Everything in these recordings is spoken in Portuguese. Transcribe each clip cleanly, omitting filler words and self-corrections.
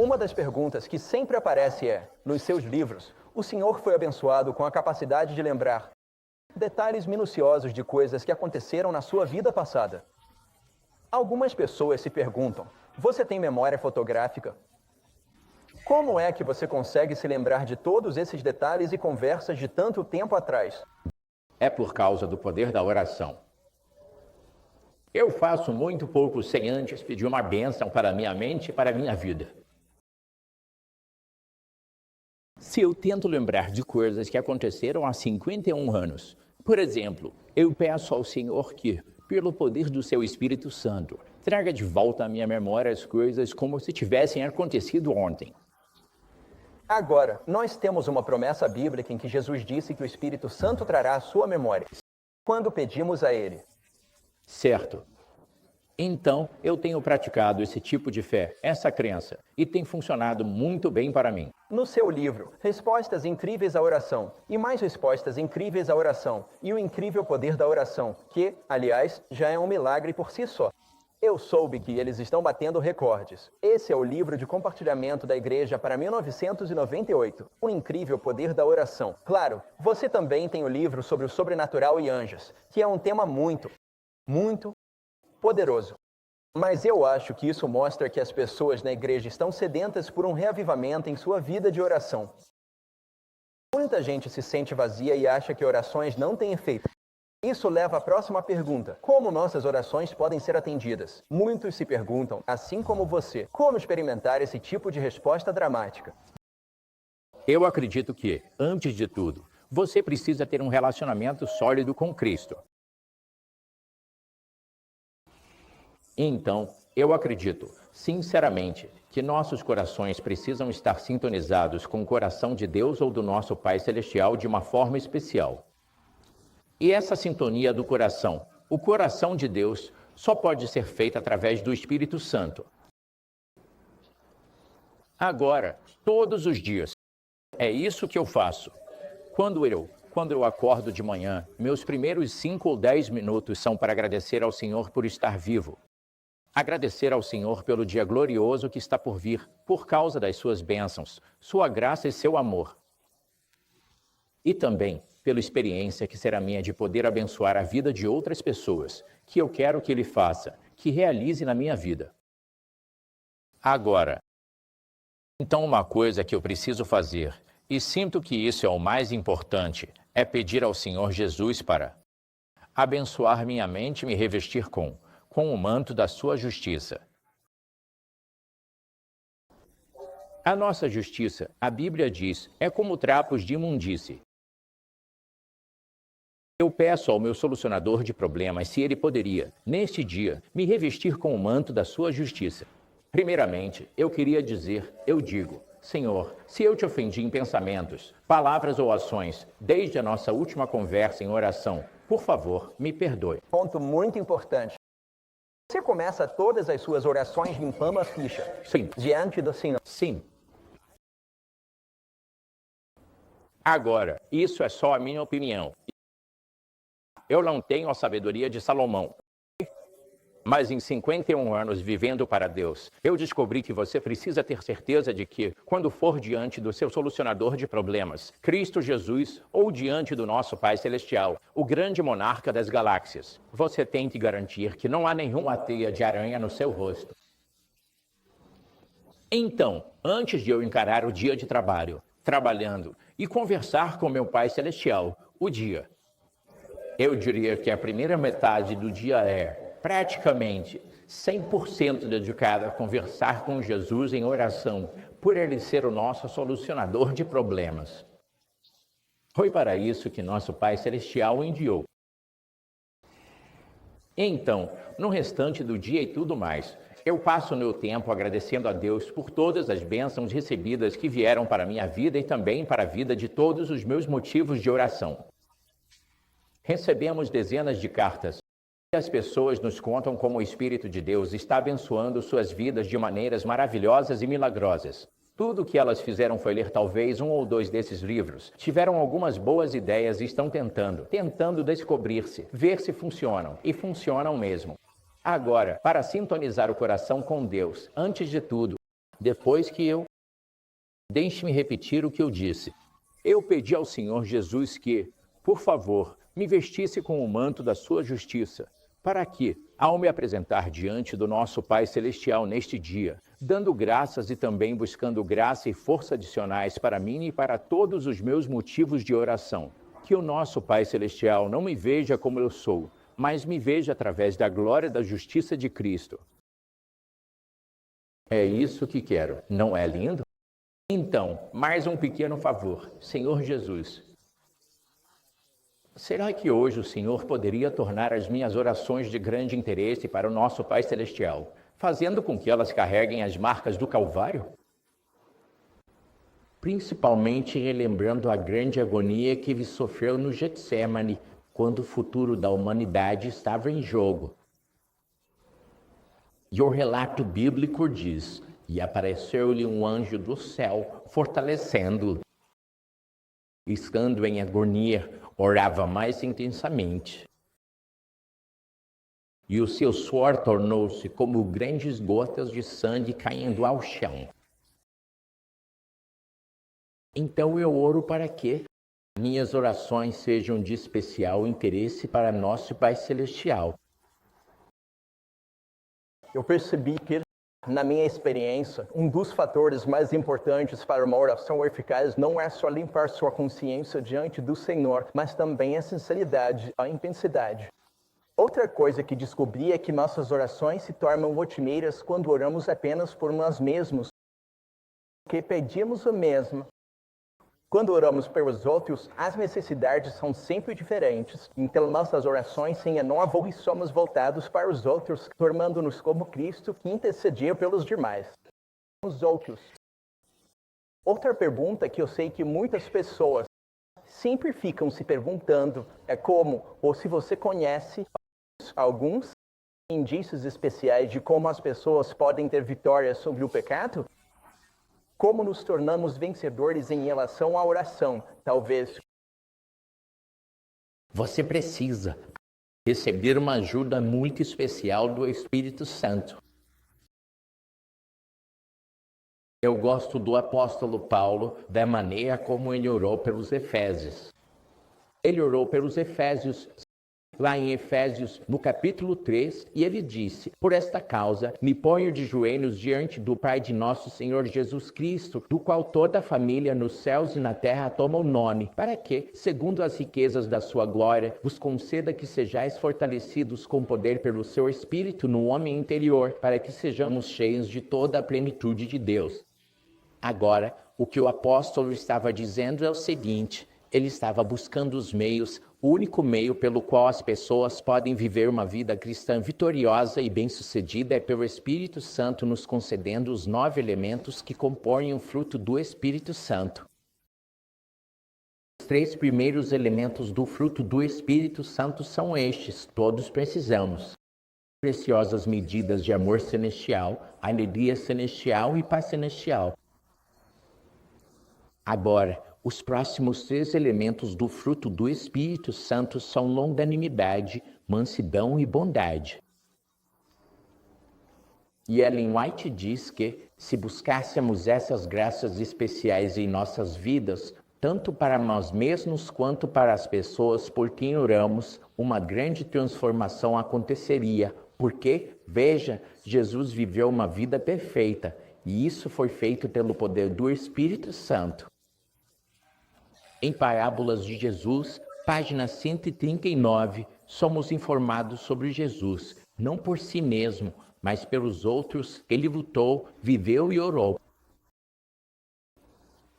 Uma das perguntas que sempre aparece é, nos seus livros, o senhor foi abençoado com a capacidade de lembrar detalhes minuciosos de coisas que aconteceram na sua vida passada. Algumas pessoas se perguntam, você tem memória fotográfica? Como é que você consegue se lembrar de todos esses detalhes e conversas de tanto tempo atrás? É por causa do poder da oração. Eu faço muito pouco sem antes pedir uma bênção para a minha mente e para a minha vida. Se eu tento lembrar de coisas que aconteceram há 51 anos, por exemplo, eu peço ao Senhor que, pelo poder do seu Espírito Santo, traga de volta à minha memória as coisas como se tivessem acontecido ontem. Agora, nós temos uma promessa bíblica em que Jesus disse que o Espírito Santo trará à sua memória quando pedimos a Ele. Certo. Então, eu tenho praticado esse tipo de fé, essa crença, e tem funcionado muito bem para mim. No seu livro, Respostas Incríveis à Oração, e mais respostas incríveis à oração, e o incrível poder da oração, que, aliás, já é um milagre por si só. Eu soube que eles estão batendo recordes. Esse é o livro de compartilhamento da igreja para 1998, O Incrível Poder da Oração. Claro, você também tem o livro sobre o sobrenatural e anjos, que é um tema muito poderoso. Mas eu acho que isso mostra que as pessoas na igreja estão sedentas por um reavivamento em sua vida de oração. Muita gente se sente vazia e acha que orações não têm efeito. Isso leva à próxima pergunta. Como nossas orações podem ser atendidas? Muitos se perguntam, assim como você, como experimentar esse tipo de resposta dramática? Eu acredito que, antes de tudo, você precisa ter um relacionamento sólido com Cristo. Então, eu acredito, sinceramente, que nossos corações precisam estar sintonizados com o coração de Deus ou do nosso Pai Celestial de uma forma especial. E essa sintonia do coração, o coração de Deus, só pode ser feita através do Espírito Santo. Agora, todos os dias, é isso que eu faço. Quando eu acordo de manhã, meus primeiros 5 ou 10 minutos são para agradecer ao Senhor por estar vivo. Agradecer ao Senhor pelo dia glorioso que está por vir, por causa das suas bênçãos, sua graça e seu amor. E também pela experiência que será minha de poder abençoar a vida de outras pessoas, que eu quero que Ele faça, que realize na minha vida. Agora, então uma coisa que eu preciso fazer, e sinto que isso é o mais importante, é pedir ao Senhor Jesus para abençoar minha mente e me revestir com o manto da sua justiça. A nossa justiça, a Bíblia diz, é como trapos de imundície. Eu peço ao meu solucionador de problemas se ele poderia, neste dia, me revestir com o manto da sua justiça. Primeiramente, eu digo, Senhor, se eu te ofendi em pensamentos, palavras ou ações, desde a nossa última conversa em oração, por favor, me perdoe. Ponto muito importante. Você começa todas as suas orações limpando a ficha. Sim. Diante do Senhor. Sim. Agora, isso é só a minha opinião. Eu não tenho a sabedoria de Salomão. Mas em 51 anos vivendo para Deus, eu descobri que você precisa ter certeza de que, quando for diante do seu solucionador de problemas, Cristo Jesus, ou diante do nosso Pai Celestial, o grande monarca das galáxias, você tem que garantir que não há nenhuma teia de aranha no seu rosto. Então, antes de eu encarar o dia de trabalho, trabalhando, e conversar com meu Pai Celestial, o dia, eu diria que a primeira metade do dia é, praticamente, 100% dedicada a conversar com Jesus em oração, por Ele ser o nosso solucionador de problemas. Foi para isso que nosso Pai Celestial o enviou. Então, no restante do dia e tudo mais, eu passo meu tempo agradecendo a Deus por todas as bênçãos recebidas que vieram para a minha vida e também para a vida de todos os meus motivos de oração. Recebemos dezenas de cartas e as pessoas nos contam como o Espírito de Deus está abençoando suas vidas de maneiras maravilhosas e milagrosas. Tudo o que elas fizeram foi ler talvez 1 ou 2 desses livros. Tiveram algumas boas ideias e estão tentando descobrir-se, ver se funcionam. E funcionam mesmo. Agora, para sintonizar o coração com Deus, antes de tudo, depois que eu... Deixe-me repetir o que eu disse. Eu pedi ao Senhor Jesus que, por favor, me vestisse com o manto da sua justiça, para que, ao me apresentar diante do nosso Pai Celestial neste dia, dando graças e também buscando graça e força adicionais para mim e para todos os meus motivos de oração, que o nosso Pai Celestial não me veja como eu sou, mas me veja através da glória da justiça de Cristo. É isso que quero, não é lindo? Então, mais um pequeno favor, Senhor Jesus. Será que hoje o Senhor poderia tornar as minhas orações de grande interesse para o nosso Pai Celestial, fazendo com que elas carreguem as marcas do Calvário? Principalmente relembrando a grande agonia que ele sofreu no Getsemane, quando o futuro da humanidade estava em jogo. E o relato bíblico diz: e apareceu-lhe um anjo do céu, fortalecendo-o. Estando em agonia, orava mais intensamente. E o seu suor tornou-se como grandes gotas de sangue caindo ao chão. Então eu oro para que minhas orações sejam de especial interesse para nosso Pai Celestial. Eu percebi que, na minha experiência, um dos fatores mais importantes para uma oração eficaz não é só limpar sua consciência diante do Senhor, mas também a sinceridade, a intensidade. Outra coisa que descobri é que nossas orações se tornam rotineiras quando oramos apenas por nós mesmos, porque pedimos o mesmo. Quando oramos pelos outros, as necessidades são sempre diferentes. Então, nossas orações se renovam e somos voltados para os outros, tornando-nos como Cristo, que intercedia pelos demais. Os outros. Outra pergunta que eu sei que muitas pessoas sempre ficam se perguntando é como, ou se você conhece alguns indícios especiais de como as pessoas podem ter vitória sobre o pecado? Como nos tornamos vencedores em relação à oração, talvez. Você precisa receber uma ajuda muito especial do Espírito Santo. Eu gosto do apóstolo Paulo, da maneira como ele orou pelos Efésios. Ele orou pelos Efésios, lá em Efésios, no capítulo 3, e ele disse: por esta causa, me ponho de joelhos diante do Pai de nosso Senhor Jesus Cristo, do qual toda a família nos céus e na terra toma o nome, para que, segundo as riquezas da sua glória, vos conceda que sejais fortalecidos com poder pelo seu Espírito no homem interior, para que sejamos cheios de toda a plenitude de Deus. Agora, o que o apóstolo estava dizendo é o seguinte: ele estava buscando os meios, o único meio pelo qual as pessoas podem viver uma vida cristã vitoriosa e bem-sucedida é pelo Espírito Santo nos concedendo os 9 elementos que compõem o fruto do Espírito Santo. Os 3 primeiros elementos do fruto do Espírito Santo são estes, todos precisamos. Preciosas medidas de amor celestial, alegria celestial e paz celestial. Agora, os próximos 3 elementos do fruto do Espírito Santo são longanimidade, mansidão e bondade. E Ellen White diz que, se buscássemos essas graças especiais em nossas vidas, tanto para nós mesmos quanto para as pessoas por quem oramos, uma grande transformação aconteceria, porque, veja, Jesus viveu uma vida perfeita, e isso foi feito pelo poder do Espírito Santo. Em Parábolas de Jesus, página 139, somos informados sobre Jesus, não por si mesmo, mas pelos outros que ele lutou, viveu e orou.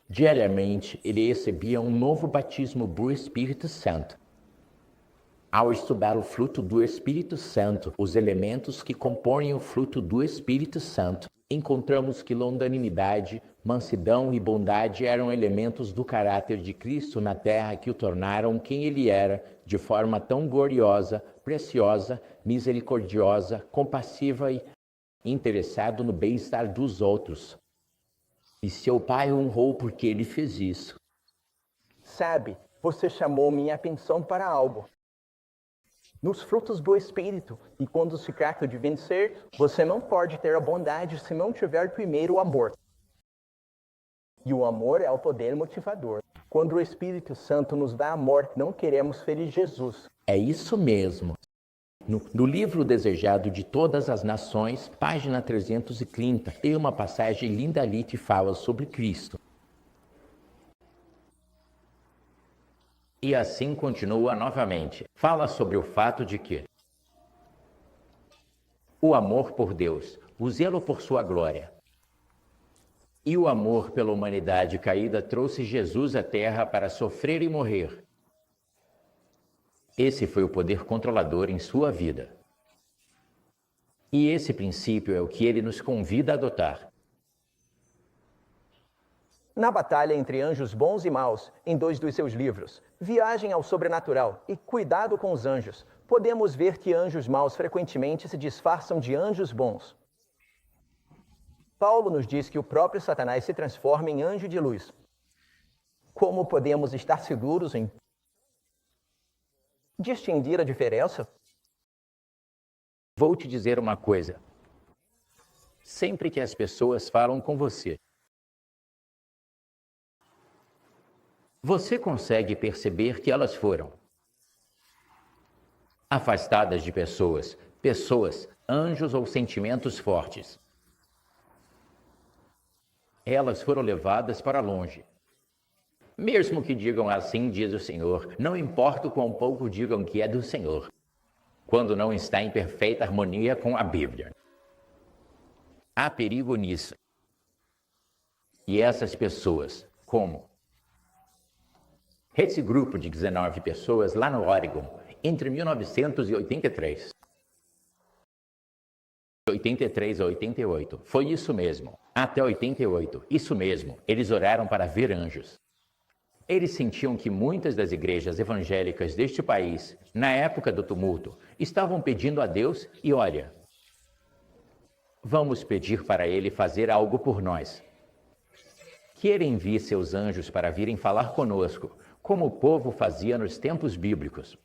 Diariamente, ele recebia um novo batismo do Espírito Santo. Ao estudar o fruto do Espírito Santo, os elementos que compõem o fruto do Espírito Santo, encontramos que longanimidade, mansidão e bondade eram elementos do caráter de Cristo na terra que o tornaram quem ele era, de forma tão gloriosa, preciosa, misericordiosa, compassiva e interessado no bem-estar dos outros. E seu pai o honrou porque ele fez isso. Sabe, você chamou minha atenção para algo. nos frutos do Espírito. E quando se trata de vencer, você não pode ter a bondade se não tiver primeiro o amor. E o amor é o poder motivador. Quando o Espírito Santo nos dá amor, não queremos ferir Jesus. É isso mesmo. No livro Desejado de Todas as Nações, página 330, tem uma passagem linda ali que fala sobre Cristo. E assim continua novamente. Fala sobre o fato de que o amor por Deus, o zelo por sua glória e o amor pela humanidade caída trouxe Jesus à terra para sofrer e morrer. Esse foi o poder controlador em sua vida. E esse princípio é o que ele nos convida a adotar. Na batalha entre anjos bons e maus, em 2 dos seus livros, Viagem ao Sobrenatural e Cuidado com os Anjos, podemos ver que anjos maus frequentemente se disfarçam de anjos bons. Paulo nos diz que o próprio Satanás se transforma em anjo de luz. Como podemos estar seguros em distinguir a diferença? Vou te dizer uma coisa. Sempre que as pessoas falam com você, você consegue perceber que elas foram afastadas de pessoas, anjos ou sentimentos fortes. Elas foram levadas para longe. Mesmo que digam assim, diz o Senhor, não importa o quão pouco digam que é do Senhor, quando não está em perfeita harmonia com a Bíblia. Há perigo nisso. E essas pessoas, como? Esse grupo de 19 pessoas lá no Oregon, entre 1983 a 88, foi isso mesmo. Até 88, isso mesmo, eles oraram para ver anjos. Eles sentiam que muitas das igrejas evangélicas deste país, na época do tumulto, estavam pedindo a Deus e olha, vamos pedir para Ele fazer algo por nós. Que Ele envie seus anjos para virem falar conosco, como o povo fazia nos tempos bíblicos.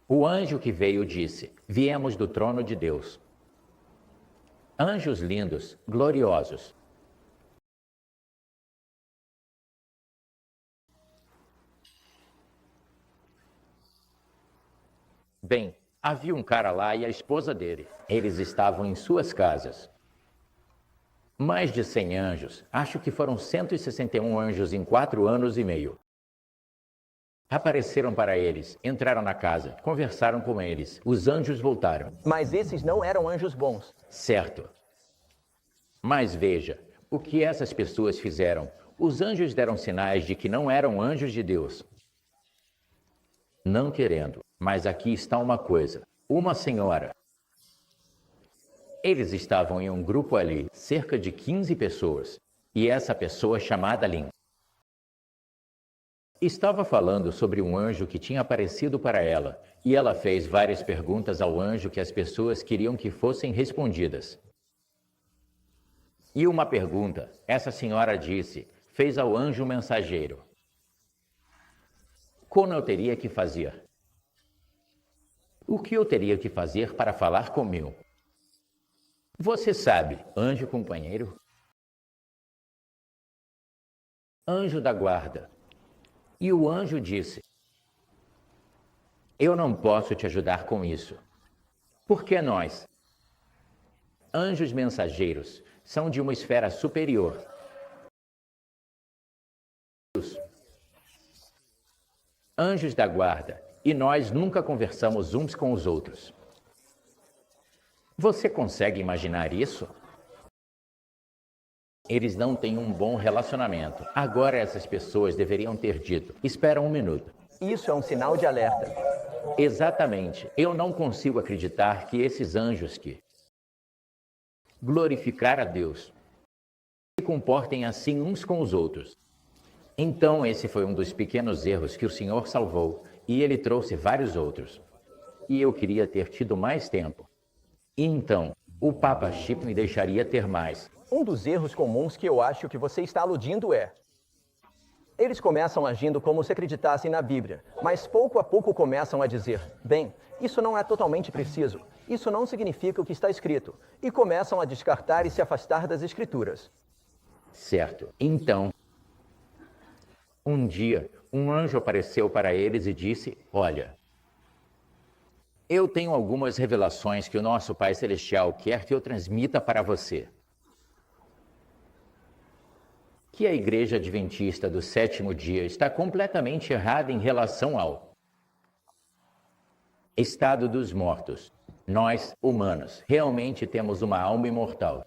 O anjo que veio disse, viemos do trono de Deus. Anjos lindos, gloriosos. Bem, havia um cara lá e a esposa dele. Eles estavam em suas casas. Mais de 100 anjos, acho que foram 161 anjos em 4 anos e meio. Apareceram para eles, entraram na casa, conversaram com eles. Os anjos voltaram. Mas esses não eram anjos bons. Certo. Mas veja, o que essas pessoas fizeram? Os anjos deram sinais de que não eram anjos de Deus. Não querendo, mas aqui está uma coisa. Uma senhora. Eles estavam em um grupo ali, cerca de 15 pessoas. E essa pessoa chamada Lynn estava falando sobre um anjo que tinha aparecido para ela. E ela fez várias perguntas ao anjo que as pessoas queriam que fossem respondidas. E uma pergunta, essa senhora disse, fez ao anjo mensageiro. Como eu teria que fazer? O que eu teria que fazer para falar comigo? Você sabe, anjo companheiro? Anjo da guarda. E o anjo disse, eu não posso te ajudar com isso. Porque nós, anjos mensageiros, são de uma esfera superior. Anjos da guarda, e nós nunca conversamos uns com os outros. Você consegue imaginar isso? Eles não têm um bom relacionamento. Agora essas pessoas deveriam ter dito, espera um minuto. Isso é um sinal de alerta. Exatamente. Eu não consigo acreditar que esses anjos que glorificar a Deus se comportem assim uns com os outros. Então esse foi um dos pequenos erros que o Senhor salvou e ele trouxe vários outros. E eu queria ter tido mais tempo. E então, o Papa Chip me deixaria ter mais. Um dos erros comuns que eu acho que você está aludindo é: Eles começam agindo como se acreditassem na Bíblia, mas pouco a pouco começam a dizer: bem, isso não é totalmente preciso, isso não significa o que está escrito, e começam a descartar e se afastar das Escrituras. Certo. Então, um dia, um anjo apareceu para eles e disse: Olha, eu tenho algumas revelações que o nosso Pai Celestial quer que eu transmita para você. Que a Igreja Adventista do Sétimo Dia está completamente errada em relação ao estado dos mortos. Nós, humanos, realmente temos uma alma imortal.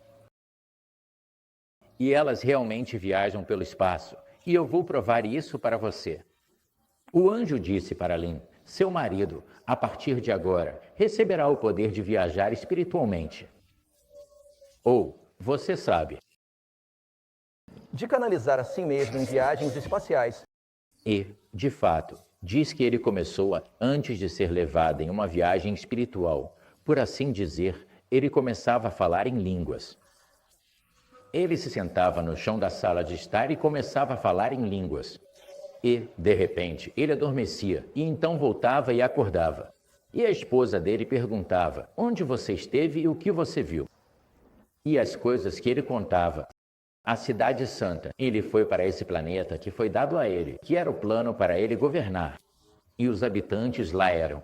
E elas realmente viajam pelo espaço. E eu vou provar isso para você. O anjo disse para Lynn: seu marido, a partir de agora, receberá o poder de viajar espiritualmente. Ou, você sabe, De canalizar a si mesmo em viagens espaciais. e, de fato, diz que ele começou antes de ser levado em uma viagem espiritual. Por assim dizer, ele começava a falar em línguas. Ele se sentava no chão da sala de estar e começava a falar em línguas. E, de repente, ele adormecia e então voltava e acordava. E a esposa dele perguntava: onde você esteve e o que você viu? E as coisas que ele contava. A Cidade Santa. Ele foi para esse planeta que foi dado a ele, que era o plano para ele governar. E os habitantes lá eram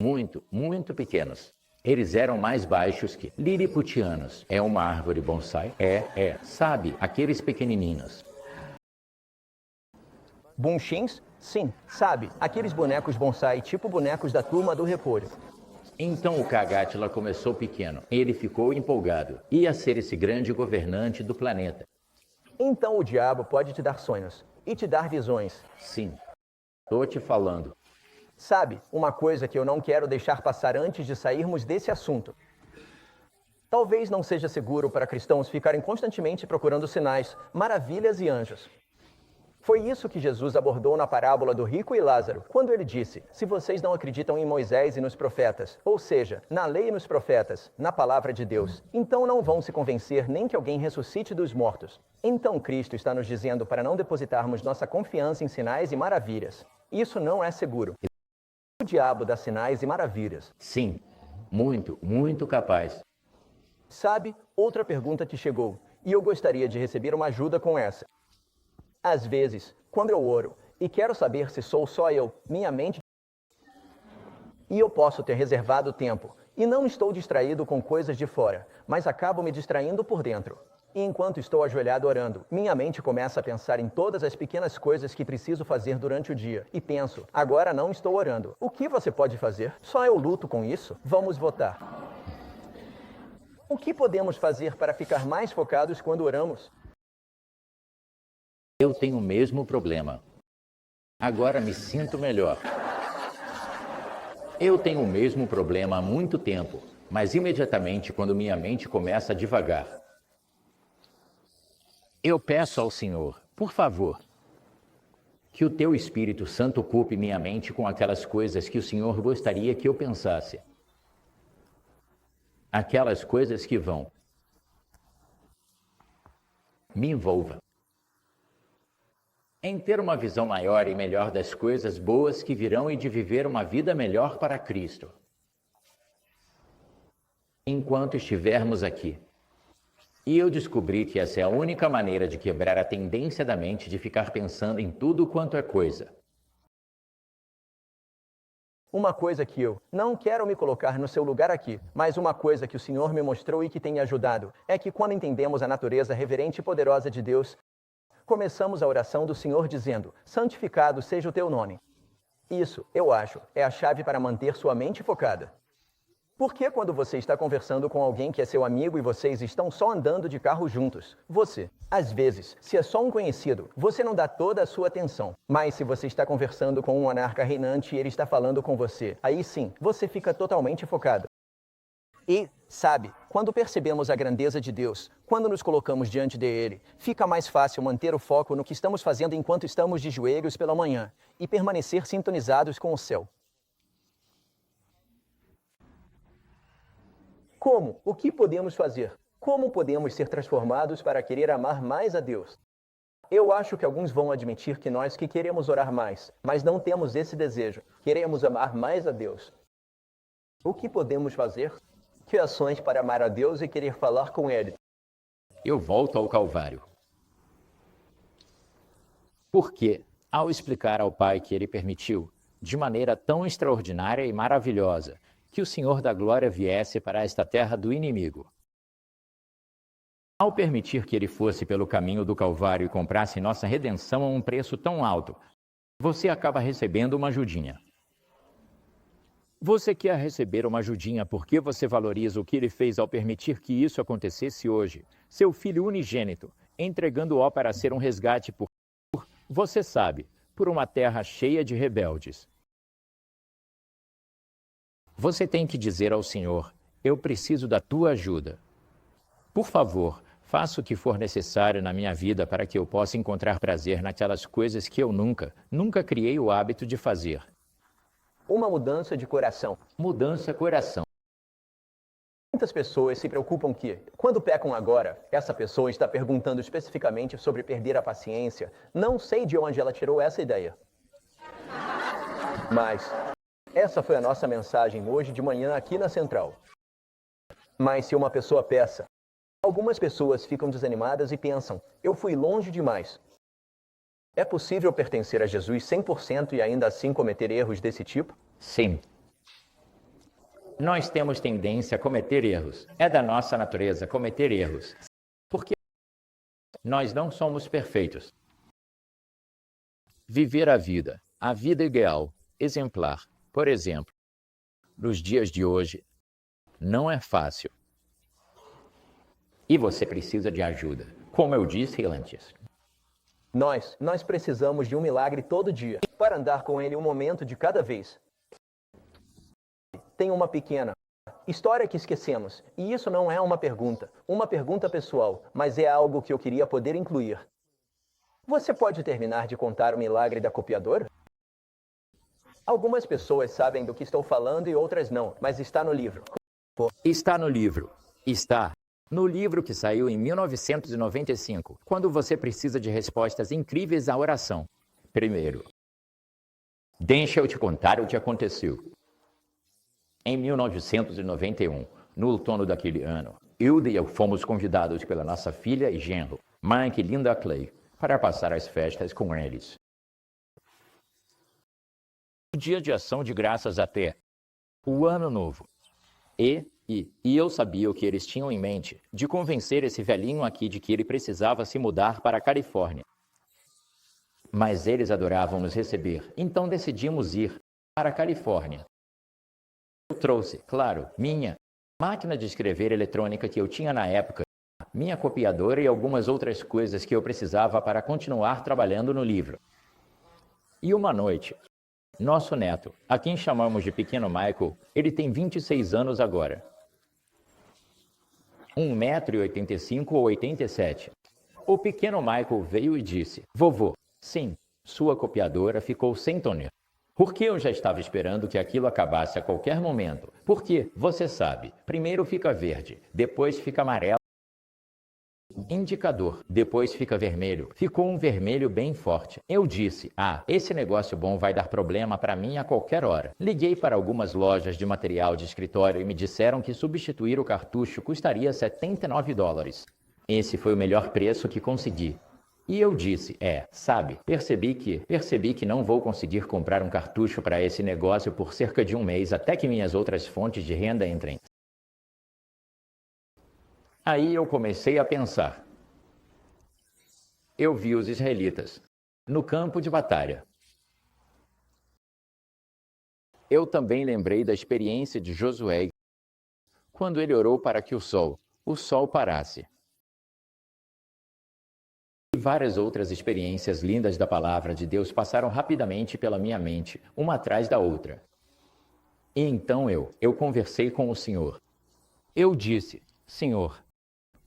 muito, muito pequenos. Eles eram mais baixos que liliputianos. É uma árvore bonsai? Sabe, aqueles pequenininhos. Bunchins? Sim, sabe, aqueles bonecos bonsai tipo bonecos da Turma do Repolho. Então o Kagátila começou pequeno. Ele ficou empolgado. Ia ser esse grande governante do planeta. Então o diabo pode te dar sonhos e te dar visões. Sim, tô te falando. Sabe, uma coisa que eu não quero deixar passar antes de sairmos desse assunto. Talvez não seja seguro para cristãos ficarem constantemente procurando sinais, maravilhas e anjos. Foi isso que Jesus abordou na parábola do rico e Lázaro, quando ele disse: se vocês não acreditam em Moisés e nos profetas, ou seja, na lei e nos profetas, na palavra de Deus, então não vão se convencer nem que alguém ressuscite dos mortos. Então Cristo está nos dizendo para não depositarmos nossa confiança em sinais e maravilhas. Isso não é seguro. O diabo dá sinais e maravilhas. Sim, muito, muito capaz. Sabe, outra pergunta te chegou, e eu gostaria de receber uma ajuda com essa. Às vezes, quando eu oro e quero saber se sou só eu, minha mente. E eu posso ter reservado tempo, e não estou distraído com coisas de fora, mas acabo me distraindo por dentro. E enquanto estou ajoelhado orando, minha mente começa a pensar em todas as pequenas coisas que preciso fazer durante o dia. E penso: agora não estou orando. O que você pode fazer? Só eu luto com isso? Vamos votar. O que podemos fazer para ficar mais focados quando oramos? Eu tenho o mesmo problema. Agora me sinto melhor. Eu tenho o mesmo problema há muito tempo, mas imediatamente quando minha mente começa a divagar, eu peço ao Senhor, por favor, que o teu Espírito Santo ocupe minha mente com aquelas coisas que o Senhor gostaria que eu pensasse. Aquelas coisas que vão me envolva em ter uma visão maior e melhor das coisas boas que virão e de viver uma vida melhor para Cristo. Enquanto estivermos aqui. E eu descobri que essa é a única maneira de quebrar a tendência da mente de ficar pensando em tudo quanto é coisa. Uma coisa que eu não quero me colocar no seu lugar aqui, mas uma coisa que o Senhor me mostrou e que tem me ajudado, é que quando entendemos a natureza reverente e poderosa de Deus, começamos a oração do Senhor dizendo: santificado seja o teu nome. Isso, eu acho, é a chave para manter sua mente focada. Porque quando você está conversando com alguém que é seu amigo e vocês estão só andando de carro juntos, você, às vezes, se é só um conhecido, você não dá toda a sua atenção. Mas se você está conversando com um monarca reinante e ele está falando com você, aí sim, você fica totalmente focado. E, sabe, quando percebemos a grandeza de Deus, quando nos colocamos diante dele, fica mais fácil manter o foco no que estamos fazendo enquanto estamos de joelhos pela manhã e permanecer sintonizados com o céu. Como? O que podemos fazer? Como podemos ser transformados para querer amar mais a Deus? Eu acho que alguns vão admitir que nós que queremos orar mais, mas não temos esse desejo. Queremos amar mais a Deus. O que podemos fazer? Que ações para amar a Deus e querer falar com Ele? Eu volto ao Calvário. Porque, ao explicar ao Pai que Ele permitiu, de maneira tão extraordinária e maravilhosa, que o Senhor da Glória viesse para esta terra do inimigo, ao permitir que Ele fosse pelo caminho do Calvário e comprasse nossa redenção a um preço tão alto, você acaba recebendo uma ajudinha. Você quer receber uma ajudinha porque você valoriza o que Ele fez ao permitir que isso acontecesse hoje, seu Filho unigênito, entregando-o para ser um resgate por, você sabe, por uma terra cheia de rebeldes. Você tem que dizer ao Senhor, eu preciso da tua ajuda. Por favor, faça o que for necessário na minha vida para que eu possa encontrar prazer naquelas coisas que eu nunca criei o hábito de fazer. Uma mudança de coração. Mudança coração. Muitas pessoas se preocupam que, quando pecam agora, essa pessoa está perguntando especificamente sobre perder a paciência. Não sei de onde ela tirou essa ideia. Mas essa foi a nossa mensagem hoje de manhã aqui na Central. Mas se uma pessoa peça, algumas pessoas ficam desanimadas e pensam, eu fui longe demais. É possível pertencer a Jesus 100% e ainda assim cometer erros desse tipo? Sim. Nós temos tendência a cometer erros. É da nossa natureza cometer erros. Porque nós não somos perfeitos. Viver a vida ideal, exemplar, por exemplo, nos dias de hoje, não é fácil. E você precisa de ajuda, como eu disse antes. Nós precisamos de um milagre todo dia, para andar com Ele um momento de cada vez. Tem uma pequena história que esquecemos, e isso não é uma pergunta pessoal, mas é algo que eu queria poder incluir. Você pode terminar de contar o milagre da copiadora? Algumas pessoas sabem do que estou falando e outras não, mas está no livro. Está no livro. Está no livro que saiu em 1995, quando você precisa de respostas incríveis à oração. Primeiro, deixa eu te contar o que aconteceu. Em 1991, no outono daquele ano, Hilda e eu fomos convidados pela nossa filha e genro, Mike e Linda Clay, para passar as festas com eles. O dia de ação de graças até o ano novo. E eu sabia o que eles tinham em mente, de convencer esse velhinho aqui de que ele precisava se mudar para a Califórnia. Mas eles adoravam nos receber, então decidimos ir para a Califórnia. Eu trouxe, claro, minha máquina de escrever eletrônica que eu tinha na época, minha copiadora e algumas outras coisas que eu precisava para continuar trabalhando no livro. E uma noite, nosso neto, a quem chamamos de Pequeno Michael, ele tem 26 anos agora. 1,85 m ou 87. O Pequeno Michael veio e disse, vovô, sim, sua copiadora ficou sem toner. Porque eu já estava esperando que aquilo acabasse a qualquer momento. Porque, você sabe, primeiro fica verde, depois fica amarelo. Indicador, depois fica vermelho. Ficou um vermelho bem forte. Eu disse, esse negócio bom vai dar problema para mim a qualquer hora. Liguei para algumas lojas de material de escritório e me disseram que substituir o cartucho custaria $79. Esse foi o melhor preço que consegui. E eu disse, percebi que não vou conseguir comprar um cartucho para esse negócio por cerca de um mês até que minhas outras fontes de renda entrem. Aí eu comecei a pensar. Eu vi os israelitas no campo de batalha. Eu também lembrei da experiência de Josué, quando ele orou para que o sol parasse. E várias outras experiências lindas da palavra de Deus passaram rapidamente pela minha mente, uma atrás da outra. E então eu conversei com o Senhor. Eu disse, Senhor,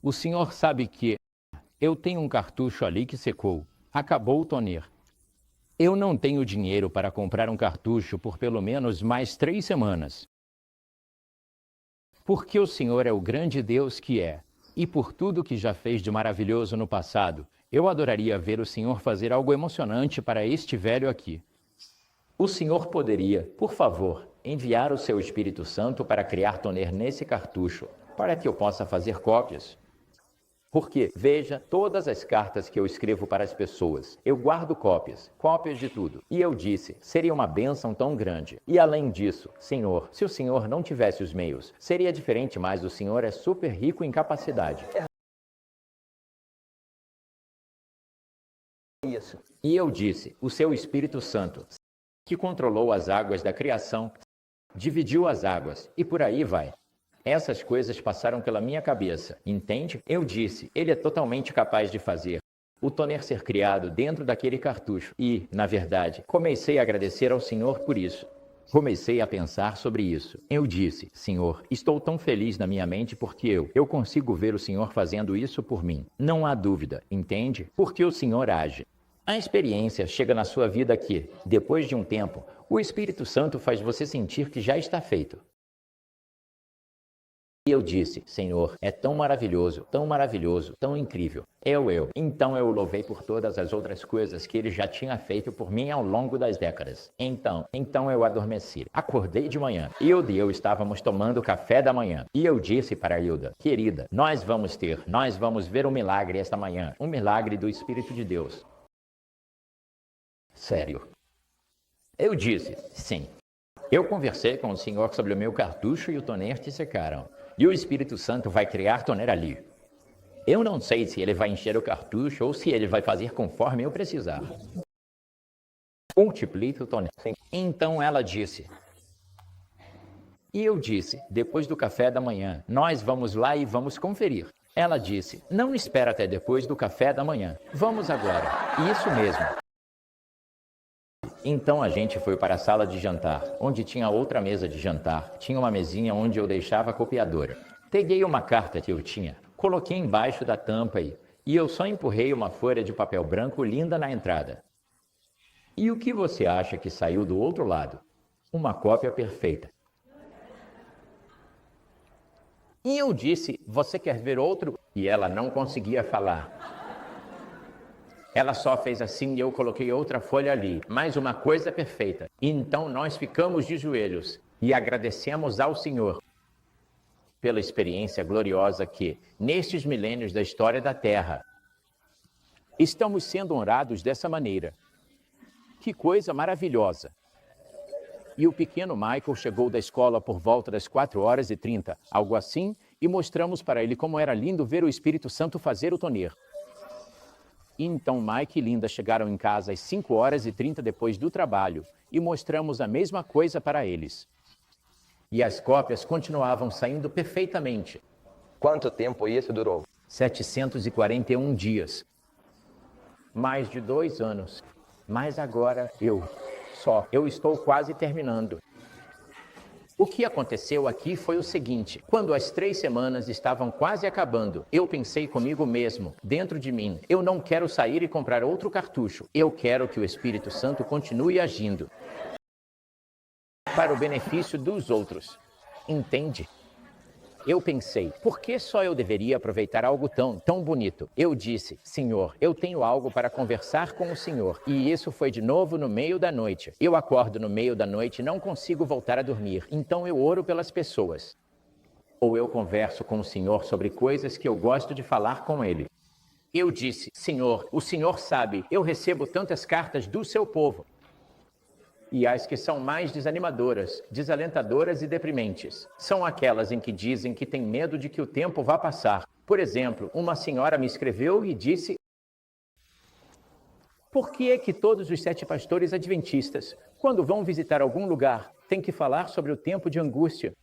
o Senhor sabe que eu tenho um cartucho ali que secou, acabou o toner. Eu não tenho dinheiro para comprar um cartucho por pelo menos mais 3 semanas. Porque o Senhor é o grande Deus que é, e por tudo que já fez de maravilhoso no passado, eu adoraria ver o Senhor fazer algo emocionante para este velho aqui. O Senhor poderia, por favor, enviar o seu Espírito Santo para criar toner nesse cartucho, para que eu possa fazer cópias? Porque, veja, todas as cartas que eu escrevo para as pessoas, eu guardo cópias de tudo. E eu disse, seria uma bênção tão grande. E além disso, Senhor, se o Senhor não tivesse os meios, seria diferente, mas o Senhor é super rico em capacidade. Isso. E eu disse, o seu Espírito Santo, que controlou as águas da criação, dividiu as águas, e por aí vai. Essas coisas passaram pela minha cabeça, entende? Eu disse, ele é totalmente capaz de fazer o toner ser criado dentro daquele cartucho. E, na verdade, comecei a agradecer ao Senhor por isso. Comecei a pensar sobre isso. Eu disse, Senhor, estou tão feliz na minha mente porque eu consigo ver o Senhor fazendo isso por mim. Não há dúvida, entende? Porque o Senhor age. A experiência chega na sua vida que, depois de um tempo, o Espírito Santo faz você sentir que já está feito. E eu disse, Senhor, é tão maravilhoso, tão incrível. Eu. Então eu o louvei por todas as outras coisas que ele já tinha feito por mim ao longo das décadas. Então eu adormeci. Acordei de manhã. Hilda e eu estávamos tomando café da manhã. E eu disse para Hilda, querida, nós vamos ver um milagre esta manhã. Um milagre do Espírito de Deus. Sério. Eu disse, sim. Eu conversei com o Senhor sobre o meu cartucho e o toner te secaram. E o Espírito Santo vai criar toner ali. Eu não sei se ele vai encher o cartucho ou se ele vai fazer conforme eu precisar. Multiplique o toner. Sim. Então ela disse. E eu disse, depois do café da manhã, nós vamos lá e vamos conferir. Ela disse, não espera até depois do café da manhã. Vamos agora. Isso mesmo. Então a gente foi para a sala de jantar, onde tinha outra mesa de jantar. Tinha uma mesinha onde eu deixava a copiadora. Peguei uma carta que eu tinha, coloquei embaixo da tampa e eu só empurrei uma folha de papel branco linda na entrada. E o que você acha que saiu do outro lado? Uma cópia perfeita. E eu disse, você quer ver outro? E ela não conseguia falar. Ela só fez assim e eu coloquei outra folha ali, mais uma coisa perfeita. Então nós ficamos de joelhos e agradecemos ao Senhor pela experiência gloriosa que, nestes milênios da história da Terra, estamos sendo honrados dessa maneira. Que coisa maravilhosa! E o pequeno Michael chegou da escola por volta das 4h30, algo assim, e mostramos para ele como era lindo ver o Espírito Santo fazer o toner. E então Mike e Linda chegaram em casa às 5h30 depois do trabalho e mostramos a mesma coisa para eles. E as cópias continuavam saindo perfeitamente. Quanto tempo isso durou? 741 dias. Mais de 2 anos. Mas agora eu estou quase terminando. O que aconteceu aqui foi o seguinte, quando as 3 semanas estavam quase acabando, eu pensei comigo mesmo, dentro de mim, eu não quero sair e comprar outro cartucho, eu quero que o Espírito Santo continue agindo para o benefício dos outros, entende? Eu pensei, por que só eu deveria aproveitar algo tão bonito? Eu disse, Senhor, eu tenho algo para conversar com o Senhor. E isso foi de novo no meio da noite. Eu acordo no meio da noite e não consigo voltar a dormir. Então eu oro pelas pessoas. Ou eu converso com o Senhor sobre coisas que eu gosto de falar com Ele. Eu disse, Senhor, o Senhor sabe, eu recebo tantas cartas do seu povo. E as que são mais desanimadoras, desalentadoras e deprimentes, são aquelas em que dizem que têm medo de que o tempo vá passar. Por exemplo, uma senhora me escreveu e disse: por que é que todos os 7 pastores adventistas, quando vão visitar algum lugar, têm que falar sobre o tempo de angústia?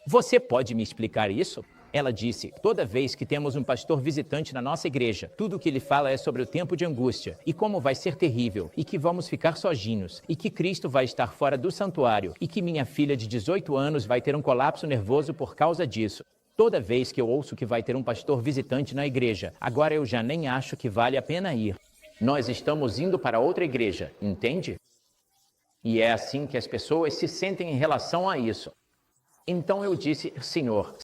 Você pode me explicar isso? Ela disse, toda vez que temos um pastor visitante na nossa igreja, tudo o que ele fala é sobre o tempo de angústia, e como vai ser terrível, e que vamos ficar sozinhos, e que Cristo vai estar fora do santuário, e que minha filha de 18 anos vai ter um colapso nervoso por causa disso. Toda vez que eu ouço que vai ter um pastor visitante na igreja, agora eu já nem acho que vale a pena ir. Nós estamos indo para outra igreja, entende? E é assim que as pessoas se sentem em relação a isso. Então eu disse, Senhor,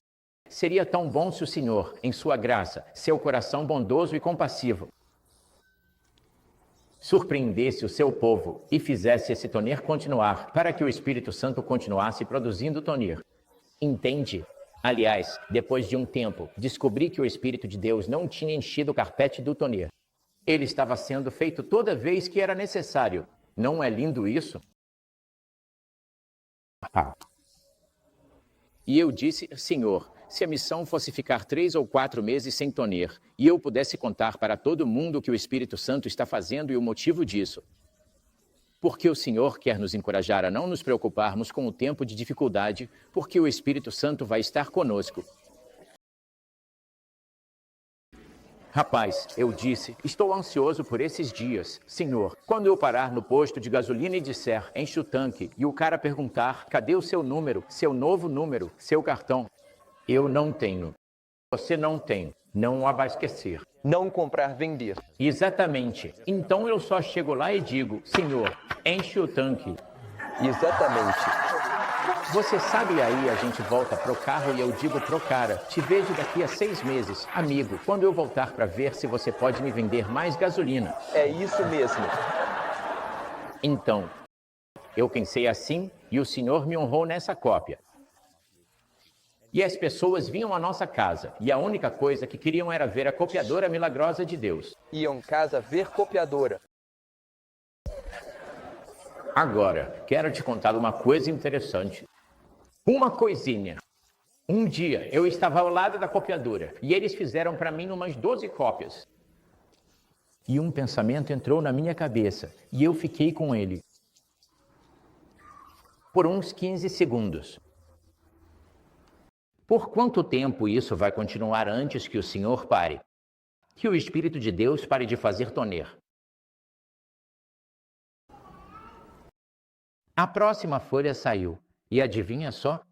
seria tão bom se o Senhor, em sua graça, seu coração bondoso e compassivo, surpreendesse o seu povo e fizesse esse tonir continuar, para que o Espírito Santo continuasse produzindo tonir. Entende? Aliás, depois de um tempo, descobri que o Espírito de Deus não tinha enchido o carpete do tonir. Ele estava sendo feito toda vez que era necessário. Não é lindo isso? E eu disse, Senhor, se a missão fosse ficar 3 ou 4 meses sem tonir, e eu pudesse contar para todo mundo o que o Espírito Santo está fazendo e o motivo disso. Porque o Senhor quer nos encorajar a não nos preocuparmos com o tempo de dificuldade, porque o Espírito Santo vai estar conosco. Rapaz, eu disse, estou ansioso por esses dias. Senhor, quando eu parar no posto de gasolina e disser, enche o tanque, e o cara perguntar, cadê o seu número, seu novo número, seu cartão? Eu não tenho. Você não tem. Não abastecer. Não comprar, vender. Exatamente. Então eu só chego lá e digo, Senhor, enche o tanque. Exatamente. Você sabe, aí a gente volta pro carro e eu digo pro cara, te vejo daqui a 6 meses. Amigo, quando eu voltar para ver se você pode me vender mais gasolina. É isso mesmo. Então, eu pensei assim e o Senhor me honrou nessa cópia. E as pessoas vinham à nossa casa, e a única coisa que queriam era ver a copiadora milagrosa de Deus. Iam casa ver copiadora. Agora, quero te contar uma coisa interessante. Uma coisinha. Um dia, eu estava ao lado da copiadora, e eles fizeram para mim umas 12 cópias. E um pensamento entrou na minha cabeça, e eu fiquei com ele. Por uns 15 segundos. Por quanto tempo isso vai continuar antes que o Senhor pare? Que o Espírito de Deus pare de fazer tonir. A próxima folha saiu. E adivinha só?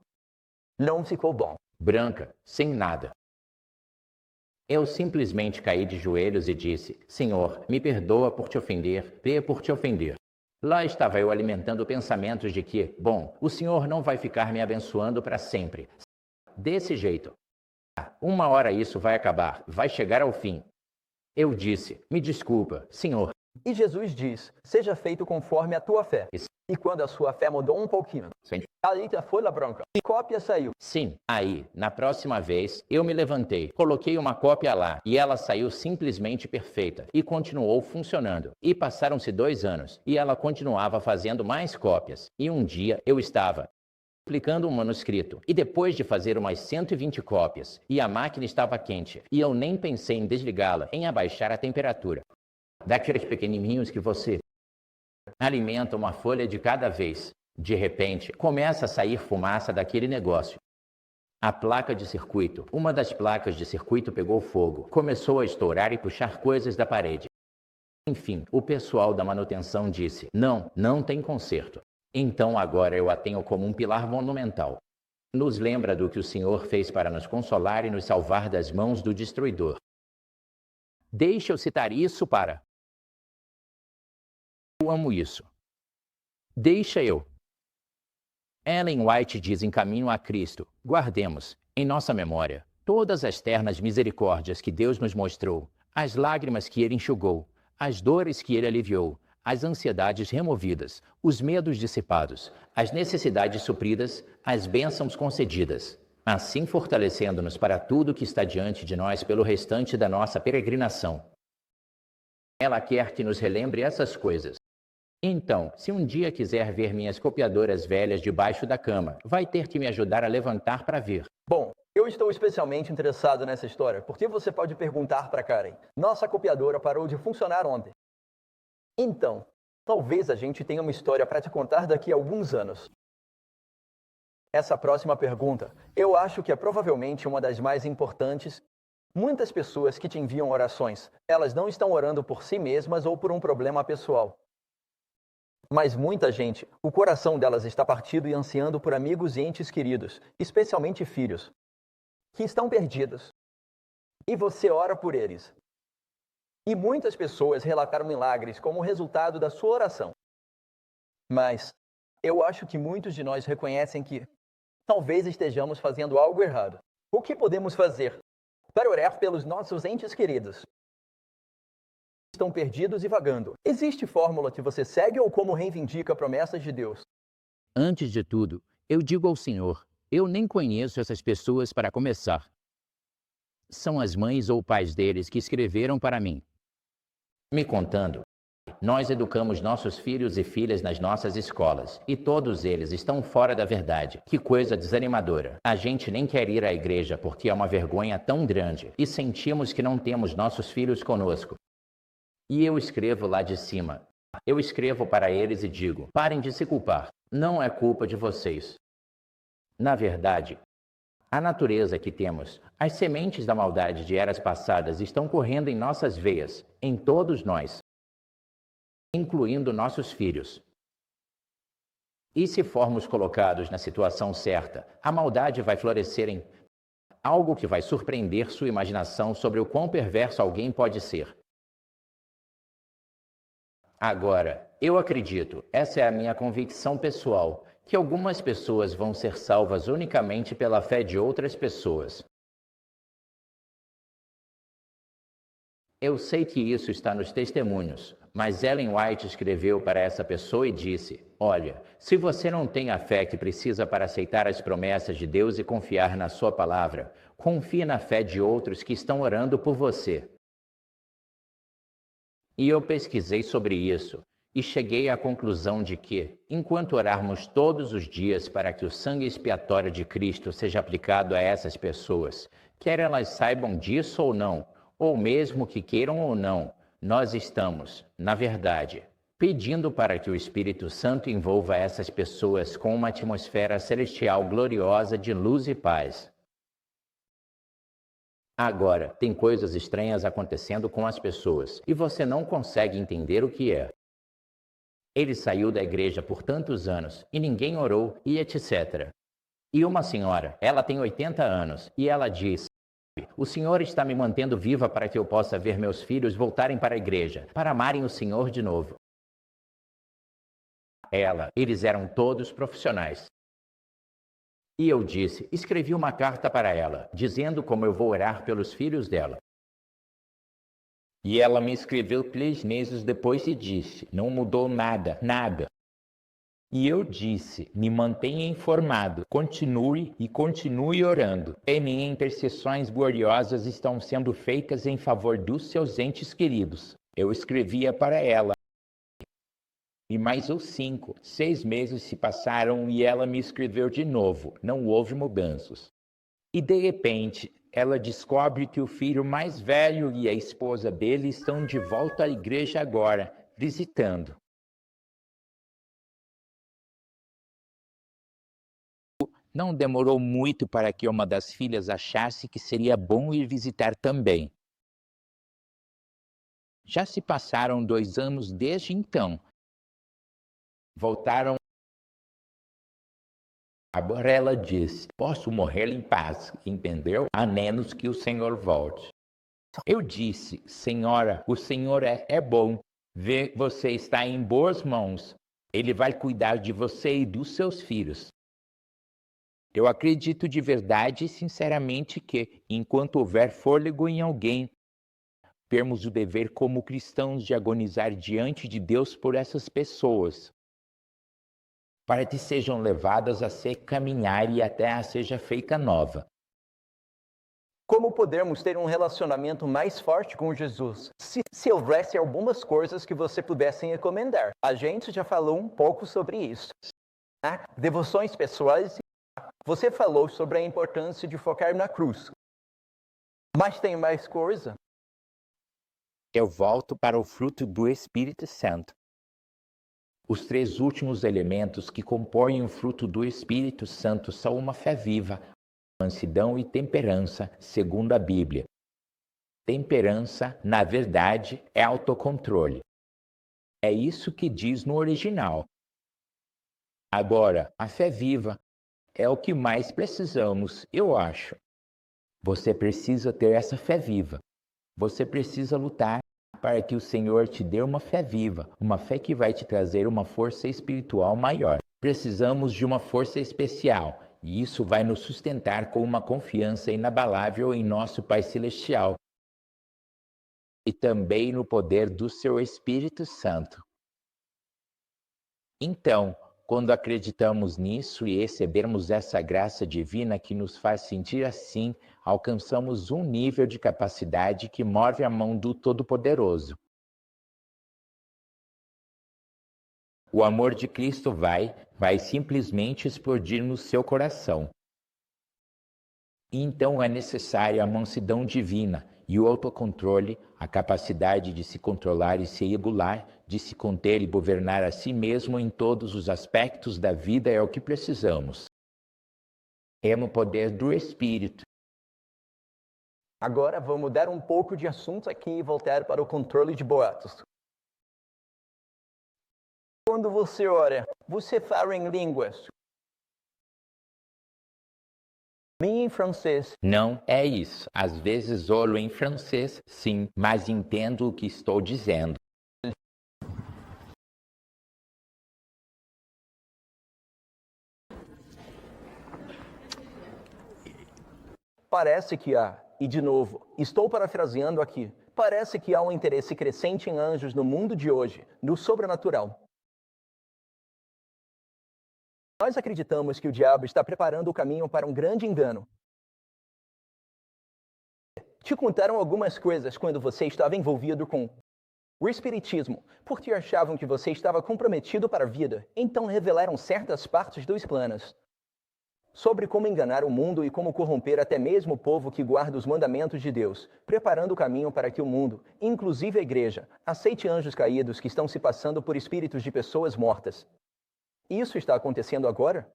Não ficou bom. Branca, sem nada. Eu simplesmente caí de joelhos e disse, Senhor, me perdoa por te ofender, por te ofender. Lá estava eu alimentando pensamentos de que, bom, o Senhor não vai ficar me abençoando para sempre. Desse jeito. Uma hora isso vai acabar, vai chegar ao fim. Eu disse, me desculpa, Senhor. E Jesus diz, seja feito conforme a tua fé. E quando a sua fé mudou um pouquinho, ali a folha branca, e cópia saiu. Sim, aí, na próxima vez, eu me levantei, coloquei uma cópia lá, e ela saiu simplesmente perfeita, e continuou funcionando. E passaram-se 2 anos, e ela continuava fazendo mais cópias. E um dia, eu estava aplicando um manuscrito, e depois de fazer umas 120 cópias, e a máquina estava quente, e eu nem pensei em desligá-la, em abaixar a temperatura. Daqueles pequenininhos que você alimenta uma folha de cada vez. De repente, começa a sair fumaça daquele negócio. A placa de circuito, uma das placas de circuito pegou fogo, começou a estourar e puxar coisas da parede. Enfim, o pessoal da manutenção disse, não tem conserto. Então agora eu a tenho como um pilar monumental. Nos lembra do que o Senhor fez para nos consolar e nos salvar das mãos do destruidor. Deixa eu citar isso para... Eu amo isso. Deixa eu. Ellen White diz em Caminho a Cristo, guardemos, em nossa memória, todas as ternas misericórdias que Deus nos mostrou, as lágrimas que Ele enxugou, as dores que Ele aliviou, as ansiedades removidas, os medos dissipados, as necessidades supridas, as bênçãos concedidas, assim fortalecendo-nos para tudo que está diante de nós pelo restante da nossa peregrinação. Ela quer que nos relembre essas coisas. Então, se um dia quiser ver minhas copiadoras velhas debaixo da cama, vai ter que me ajudar a levantar para ver. Bom, eu estou especialmente interessado nessa história, porque você pode perguntar para Karen, nossa copiadora parou de funcionar ontem. Então, talvez a gente tenha uma história para te contar daqui a alguns anos. Essa próxima pergunta, eu acho que é provavelmente uma das mais importantes. Muitas pessoas que te enviam orações, elas não estão orando por si mesmas ou por um problema pessoal. Mas muita gente, o coração delas está partido e ansiando por amigos e entes queridos, especialmente filhos, que estão perdidos. E você ora por eles. E muitas pessoas relataram milagres como resultado da sua oração. Mas eu acho que muitos de nós reconhecem que talvez estejamos fazendo algo errado. O que podemos fazer para orar pelos nossos entes queridos? Estão perdidos e vagando. Existe fórmula que você segue ou como reivindica promessas de Deus? Antes de tudo, eu digo ao Senhor, eu nem conheço essas pessoas para começar. São as mães ou pais deles que escreveram para mim, me contando. Nós educamos nossos filhos e filhas nas nossas escolas, e todos eles estão fora da verdade. Que coisa desanimadora. A gente nem quer ir à igreja porque é uma vergonha tão grande, e sentimos que não temos nossos filhos conosco. E eu escrevo lá de cima. Eu escrevo para eles e digo, parem de se culpar. Não é culpa de vocês. Na verdade, a natureza que temos, as sementes da maldade de eras passadas estão correndo em nossas veias, em todos nós, incluindo nossos filhos. E se formos colocados na situação certa, a maldade vai florescer em algo que vai surpreender sua imaginação sobre o quão perverso alguém pode ser. Agora, eu acredito, essa é a minha convicção pessoal, que algumas pessoas vão ser salvas unicamente pela fé de outras pessoas. Eu sei que isso está nos testemunhos, mas Ellen White escreveu para essa pessoa e disse, olha, se você não tem a fé que precisa para aceitar as promessas de Deus e confiar na sua palavra, confie na fé de outros que estão orando por você. E eu pesquisei sobre isso e cheguei à conclusão de que, enquanto orarmos todos os dias para que o sangue expiatório de Cristo seja aplicado a essas pessoas, quer elas saibam disso ou não, ou mesmo que queiram ou não, nós estamos, na verdade, pedindo para que o Espírito Santo envolva essas pessoas com uma atmosfera celestial gloriosa de luz e paz. Agora, tem coisas estranhas acontecendo com as pessoas, e você não consegue entender o que é. Ele saiu da igreja por tantos anos, e ninguém orou, e etc. E uma senhora, ela tem 80 anos, e ela diz, o Senhor está me mantendo viva para que eu possa ver meus filhos voltarem para a igreja, para amarem o Senhor de novo. Eles eram todos profissionais. E eu disse, escrevi uma carta para ela, dizendo como eu vou orar pelos filhos dela. E ela me escreveu 3 meses depois e disse, não mudou nada, nada. E eu disse, me mantenha informado, continue e continue orando. E minhas intercessões gloriosas estão sendo feitas em favor dos seus entes queridos. Eu escrevia para ela. E mais os 5, 6 meses se passaram e ela me escreveu de novo. Não houve mudanças. E de repente, ela descobre que o filho mais velho e a esposa dele estão de volta à igreja agora, visitando. Não demorou muito para que uma das filhas achasse que seria bom ir visitar também. Já se passaram 2 anos desde então. Voltaram. Agora ela disse, posso morrer em paz, entendeu? A menos que o Senhor volte. Eu disse, senhora, o Senhor é bom. Vê, você está em boas mãos. Ele vai cuidar de você e dos seus filhos. Eu acredito de verdade e sinceramente que, enquanto houver fôlego em alguém, temos o dever como cristãos de agonizar diante de Deus por essas pessoas, para que sejam levadas a se caminhar e a terra seja feita nova. Como podemos ter um relacionamento mais forte com Jesus? Se houvesse algumas coisas que você pudesse recomendar. A gente já falou um pouco sobre isso. Devoções pessoais. Você falou sobre a importância de focar na cruz. Mas tem mais coisa? Eu volto para o fruto do Espírito Santo. Os 3 últimos elementos que compõem o fruto do Espírito Santo são uma fé viva, mansidão e temperança, segundo a Bíblia. Temperança, na verdade, é autocontrole. É isso que diz no original. Agora, a fé viva é o que mais precisamos, eu acho. Você precisa ter essa fé viva. Você precisa lutar para que o Senhor te dê uma fé viva, uma fé que vai te trazer uma força espiritual maior. Precisamos de uma força especial, E isso vai nos sustentar com uma confiança inabalável em nosso Pai Celestial e também no poder do seu Espírito Santo. Então, quando acreditamos nisso e recebermos essa graça divina que nos faz sentir assim, alcançamos um nível de capacidade que move a mão do Todo-Poderoso. O amor de Cristo vai simplesmente explodir no seu coração. Então é necessária a mansidão divina e o autocontrole, a capacidade de se controlar e se regular, de se conter e governar a si mesmo em todos os aspectos da vida é o que precisamos. É no poder do Espírito. Agora vou mudar um pouco de assunto aqui e voltar para o controle de boatos. Quando você ora, você fala em línguas. Em francês. Não é isso. Às vezes oro em francês, sim, mas entendo o que estou dizendo. Parece que há, e de novo, estou parafraseando aqui, parece que há um interesse crescente em anjos no mundo de hoje, no sobrenatural. Nós acreditamos que o diabo está preparando o caminho para um grande engano. Te contaram algumas coisas quando você estava envolvido com o espiritismo, porque achavam que você estava comprometido para a vida, então revelaram certas partes dos planos sobre como enganar o mundo e como corromper até mesmo o povo que guarda os mandamentos de Deus, preparando o caminho para que o mundo, inclusive a igreja, aceite anjos caídos que estão se passando por espíritos de pessoas mortas. Isso está acontecendo agora?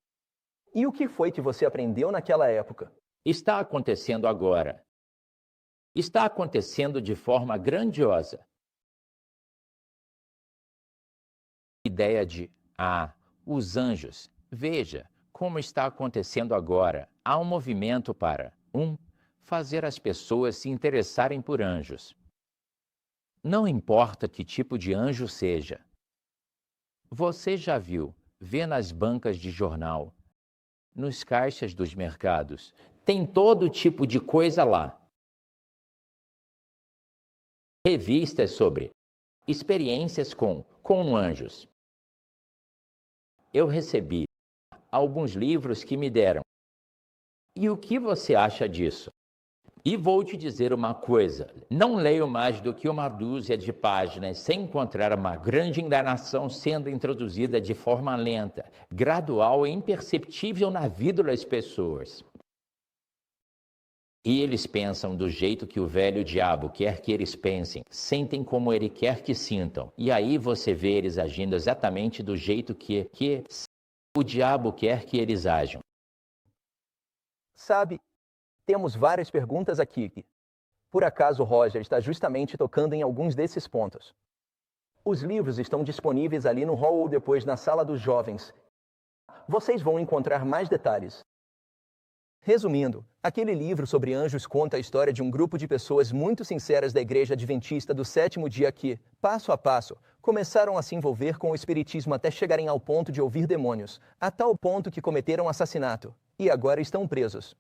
E o que foi que você aprendeu naquela época? Está acontecendo agora. Está acontecendo de forma grandiosa. Ideia de, os anjos. Veja como está acontecendo agora. Há um movimento para, fazer as pessoas se interessarem por anjos. Não importa que tipo de anjo seja. Você já vê nas bancas de jornal, nos caixas dos mercados, tem todo tipo de coisa lá. Revistas sobre experiências com anjos. Eu recebi alguns livros que me deram. E o que você acha disso? E vou te dizer uma coisa, não leio mais do que uma dúzia de páginas sem encontrar uma grande enganação sendo introduzida de forma lenta, gradual e imperceptível na vida das pessoas. E eles pensam do jeito que o velho diabo quer que eles pensem, sentem como ele quer que sintam. E aí você vê eles agindo exatamente do jeito que o diabo quer que eles ajam. Sabe, temos várias perguntas aqui. Por acaso Roger está justamente tocando em alguns desses pontos. Os livros estão disponíveis ali no hall ou depois na sala dos jovens. Vocês vão encontrar mais detalhes. Resumindo, aquele livro sobre anjos conta a história de um grupo de pessoas muito sinceras da Igreja Adventista do Sétimo Dia que, passo a passo, começaram a se envolver com o espiritismo até chegarem ao ponto de ouvir demônios, a tal ponto que cometeram assassinato, e agora estão presos.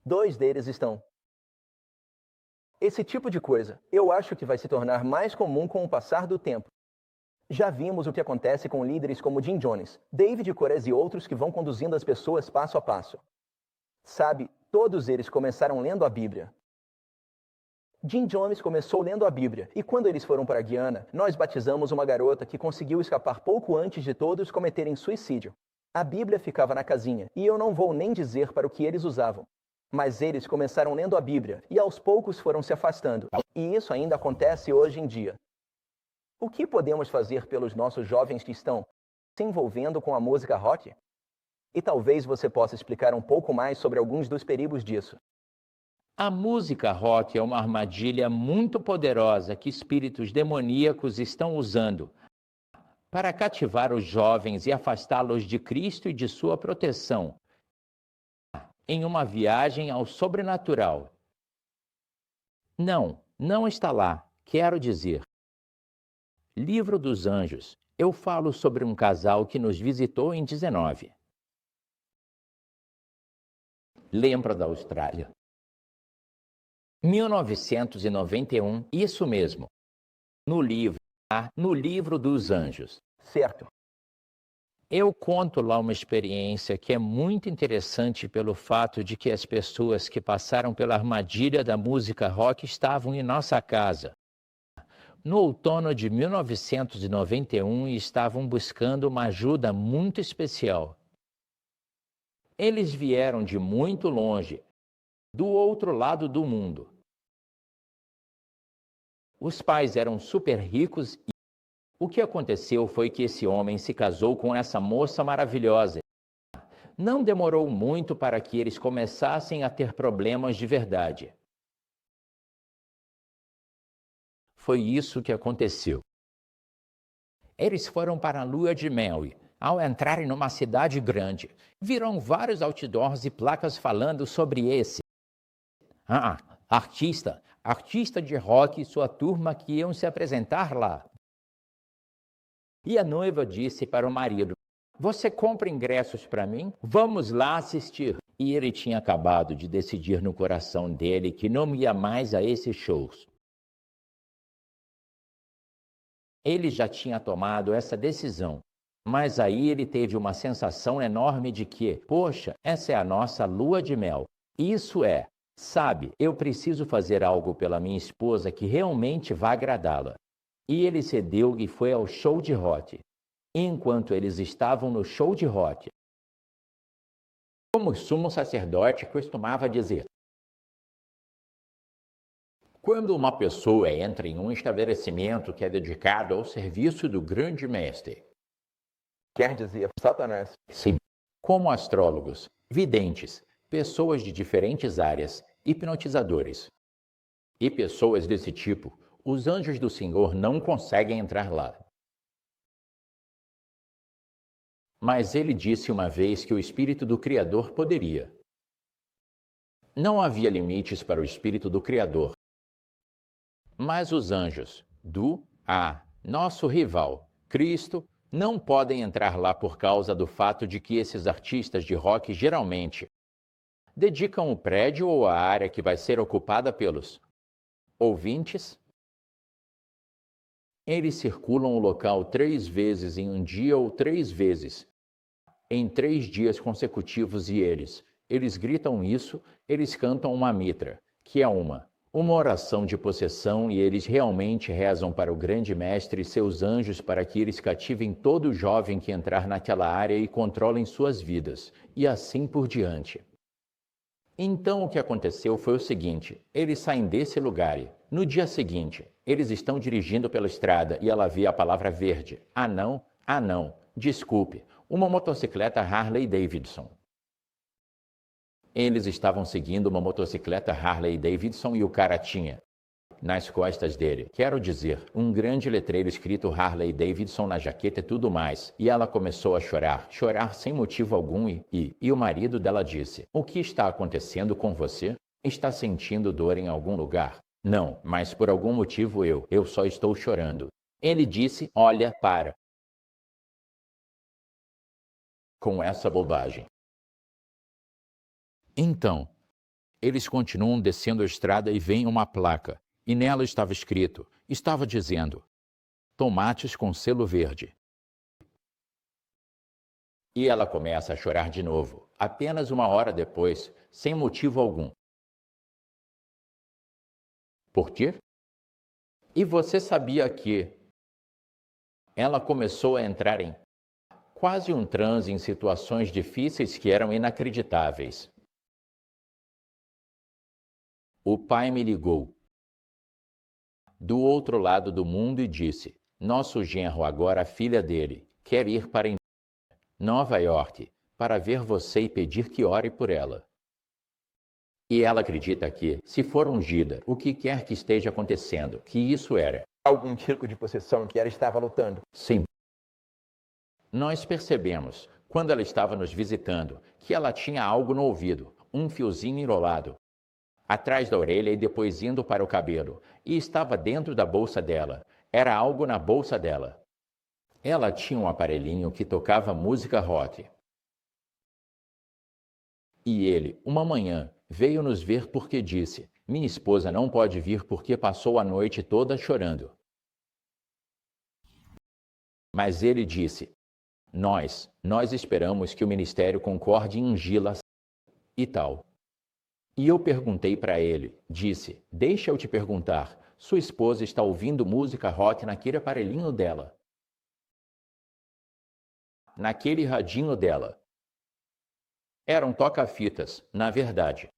2 deles estão. Esse tipo de coisa, eu acho que vai se tornar mais comum com o passar do tempo. Já vimos o que acontece com líderes como Jim Jones, David Koresh e outros que vão conduzindo as pessoas passo a passo. Sabe, todos eles começaram lendo a Bíblia. Jim Jones começou lendo a Bíblia, e quando eles foram para Guiana, nós batizamos uma garota que conseguiu escapar pouco antes de todos cometerem suicídio. A Bíblia ficava na casinha, e eu não vou nem dizer para o que eles usavam. Mas eles começaram lendo a Bíblia, e aos poucos foram se afastando. E isso ainda acontece hoje em dia. O que podemos fazer pelos nossos jovens que estão se envolvendo com a música rock? E talvez você possa explicar um pouco mais sobre alguns dos perigos disso. A música rock é uma armadilha muito poderosa que espíritos demoníacos estão usando para cativar os jovens e afastá-los de Cristo e de sua proteção em uma viagem ao sobrenatural. Não está lá, quero dizer. Livro dos Anjos. Eu falo sobre um casal que nos visitou em 19. Lembra da Austrália? 1991, isso mesmo. No livro dos Anjos. Certo. Eu conto lá uma experiência que é muito interessante pelo fato de que as pessoas que passaram pela armadilha da música rock estavam em nossa casa no outono de 1991 e estavam buscando uma ajuda muito especial. Eles vieram de muito longe, do outro lado do mundo. Os pais eram super ricos e o que aconteceu foi que esse homem se casou com essa moça maravilhosa. Não demorou muito para que eles começassem a ter problemas de verdade. Foi isso que aconteceu. Eles foram para a lua de mel e, ao entrarem numa cidade grande, viram vários outdoors e placas falando sobre esse. Artista de rock e sua turma que iam se apresentar lá. E a noiva disse para o marido: "Você compra ingressos para mim? Vamos lá assistir." E ele tinha acabado de decidir no coração dele que não ia mais a esses shows. Ele já tinha tomado essa decisão, mas aí ele teve uma sensação enorme de que, poxa, essa é a nossa lua de mel. Isso é, sabe, eu preciso fazer algo pela minha esposa que realmente vai agradá-la. E ele cedeu e foi ao show de rock. Enquanto eles estavam no show de rock, como o sumo sacerdote costumava dizer, quando uma pessoa entra em um estabelecimento que é dedicado ao serviço do grande mestre, Quer dizer, Satanás. sim, como astrólogos, videntes, pessoas de diferentes áreas, hipnotizadores e pessoas desse tipo, os anjos do Senhor não conseguem entrar lá. Mas ele disse uma vez que o Espírito do Criador poderia. Não havia limites para o Espírito do Criador. Mas os anjos nosso rival, Cristo, não podem entrar lá por causa do fato de que esses artistas de rock geralmente dedicam o prédio ou a área que vai ser ocupada pelos ouvintes. Eles circulam o local 3 vezes em um dia ou 3 vezes em 3 dias consecutivos e eles gritam isso, eles cantam uma mitra, que é uma oração de possessão, e eles realmente rezam para o grande mestre e seus anjos para que eles cativem todo jovem que entrar naquela área e controlem suas vidas, e assim por diante. Então o que aconteceu foi o seguinte, eles saem desse lugar e, no dia seguinte, eles estão dirigindo pela estrada e ela vê a palavra verde. Ah não, desculpe, uma motocicleta Harley Davidson. Eles estavam seguindo uma motocicleta Harley Davidson e o cara tinha, nas costas dele, quero dizer, um grande letreiro escrito Harley Davidson na jaqueta e tudo mais. E ela começou a chorar sem motivo algum e o marido dela disse, o que está acontecendo com você? Está sentindo dor em algum lugar? Não, mas por algum motivo eu só estou chorando. Ele disse, olha, para com essa bobagem. Então, eles continuam descendo a estrada e veem uma placa, e nela estava dizendo, tomates com selo verde. E ela começa a chorar de novo, apenas 1 hora depois, sem motivo algum. Por quê? E você sabia que ela começou a entrar em quase um transe em situações difíceis que eram inacreditáveis. O pai me ligou do outro lado do mundo e disse, nosso genro, agora a filha dele, quer ir para Nova York para ver você e pedir que ore por ela. E ela acredita que, se for ungida, o que quer que esteja acontecendo, que isso era Algum tipo de possessão que ela estava lutando. sim. Nós percebemos, quando ela estava nos visitando, que ela tinha algo no ouvido, um fiozinho enrolado, atrás da orelha e depois indo para o cabelo, e estava dentro da bolsa dela. Era algo na bolsa dela. Ela tinha um aparelhinho que tocava música rock. E ele, uma manhã, veio nos ver porque disse: minha esposa não pode vir porque passou a noite toda chorando. Mas ele disse: nós esperamos que o ministério concorde em ungí-la e tal. E eu perguntei para ele, disse: deixa eu te perguntar, sua esposa está ouvindo música rock naquele aparelhinho dela? Naquele radinho dela. Era um toca-fitas, na verdade.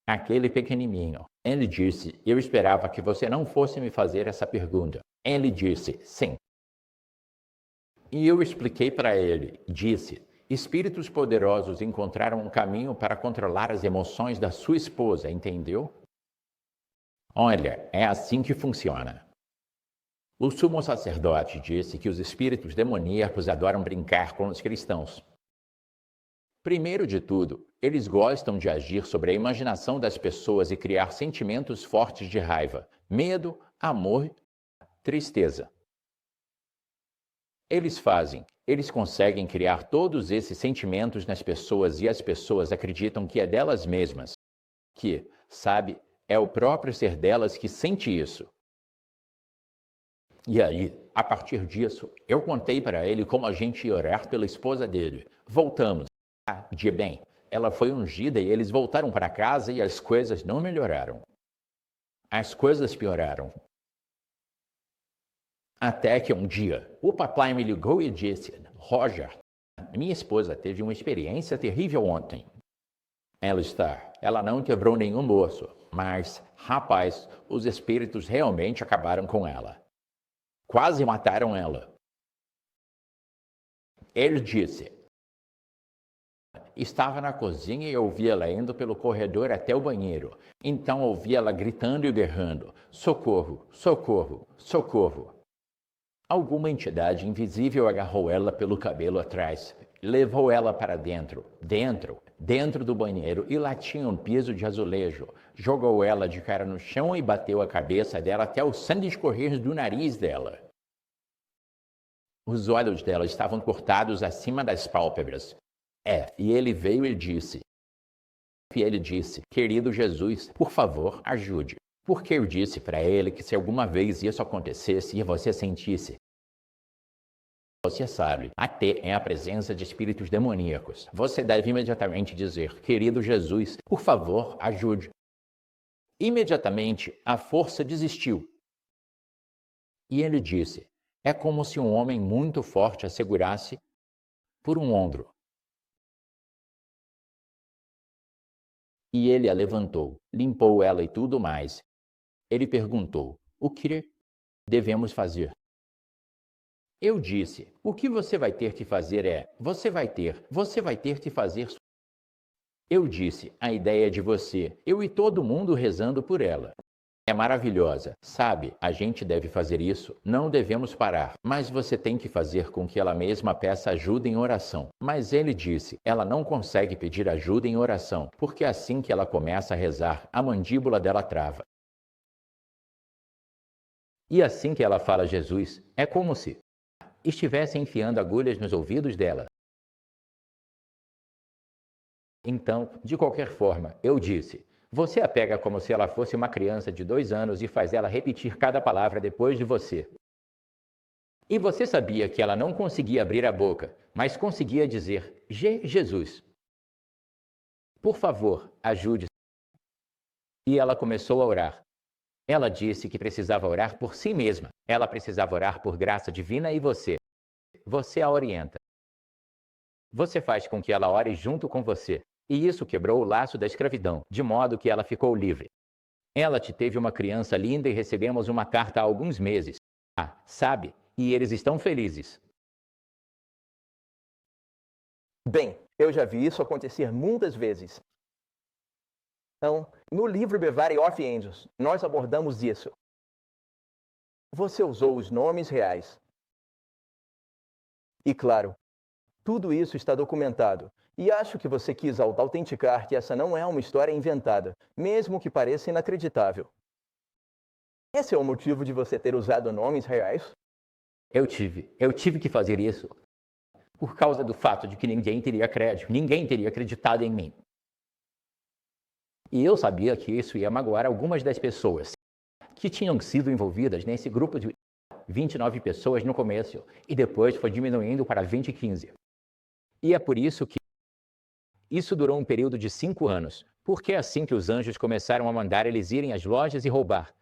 Aquele pequenininho. Ele disse: eu esperava que você não fosse me fazer essa pergunta. Ele disse: sim. E eu expliquei para ele, disse: espíritos poderosos encontraram um caminho para controlar as emoções da sua esposa, entendeu? Olha, é assim que funciona. O sumo sacerdote disse que os espíritos demoníacos adoram brincar com os cristãos. Primeiro de tudo, eles gostam de agir sobre a imaginação das pessoas e criar sentimentos fortes de raiva, medo, amor, tristeza. Eles conseguem criar todos esses sentimentos nas pessoas e as pessoas acreditam que é delas mesmas, que, sabe, é o próprio ser delas que sente isso. E aí, a partir disso, eu contei para ele como a gente ia orar pela esposa dele. Voltamos. De bem, ela foi ungida e eles voltaram para casa e as coisas não melhoraram. As coisas pioraram. Até que um dia, o papai me ligou e disse: Roger, minha esposa teve uma experiência terrível ontem. Ela não quebrou nenhum osso, mas, rapaz, os espíritos realmente acabaram com ela. Quase mataram ela. Ele disse: estava na cozinha e ouvi ela indo pelo corredor até o banheiro. Então ouvi ela gritando e berrando: socorro, socorro, socorro. Alguma entidade invisível agarrou ela pelo cabelo atrás, levou ela para dentro do banheiro e lá tinha um piso de azulejo. Jogou ela de cara no chão e bateu a cabeça dela até o sangue escorrer do nariz dela. Os olhos dela estavam cortados acima das pálpebras. E ele veio e disse, querido Jesus, por favor, ajude. Porque eu disse para ele que se alguma vez isso acontecesse e você sentisse, você sabe, até é a presença de espíritos demoníacos. Você deve imediatamente dizer, querido Jesus, por favor, ajude. Imediatamente, a força desistiu. E ele disse, é como se um homem muito forte a segurasse por um ombro. E ele a levantou, limpou ela e tudo mais. Ele perguntou, o que devemos fazer? Eu disse, o que você vai ter que fazer você vai ter que fazer. Eu disse, a ideia de você, eu e todo mundo rezando por ela. É maravilhosa, sabe? A gente deve fazer isso, não devemos parar. Mas você tem que fazer com que ela mesma peça ajuda em oração. Mas ele disse, ela não consegue pedir ajuda em oração, porque assim que ela começa a rezar, a mandíbula dela trava. E assim que ela fala Jesus, é como se estivesse enfiando agulhas nos ouvidos dela. Então, de qualquer forma, eu disse, você a pega como se ela fosse uma criança de 2 anos e faz ela repetir cada palavra depois de você. E você sabia que ela não conseguia abrir a boca, mas conseguia dizer, Jesus. Por favor, ajude. E ela começou a orar. Ela disse que precisava orar por si mesma. Ela precisava orar por graça divina e você. Você a orienta. Você faz com que ela ore junto com você. E isso quebrou o laço da escravidão, de modo que ela ficou livre. Ela te teve uma criança linda e recebemos uma carta há alguns meses. Sabe? E eles estão felizes. Bem, eu já vi isso acontecer muitas vezes. Então, no livro Bevari of Angels, nós abordamos isso. Você usou os nomes reais. E claro, tudo isso está documentado. E acho que você quis autenticar que essa não é uma história inventada, mesmo que pareça inacreditável. Esse é o motivo de você ter usado nomes reais? Eu tive que fazer isso por causa do fato de que ninguém teria crédito, ninguém teria acreditado em mim. E eu sabia que isso ia magoar algumas das pessoas que tinham sido envolvidas nesse grupo de 29 pessoas no começo, e depois foi diminuindo para 20 e 15. E é por isso que isso durou um período de 5 anos, porque é assim que os anjos começaram a mandar eles irem às lojas e roubar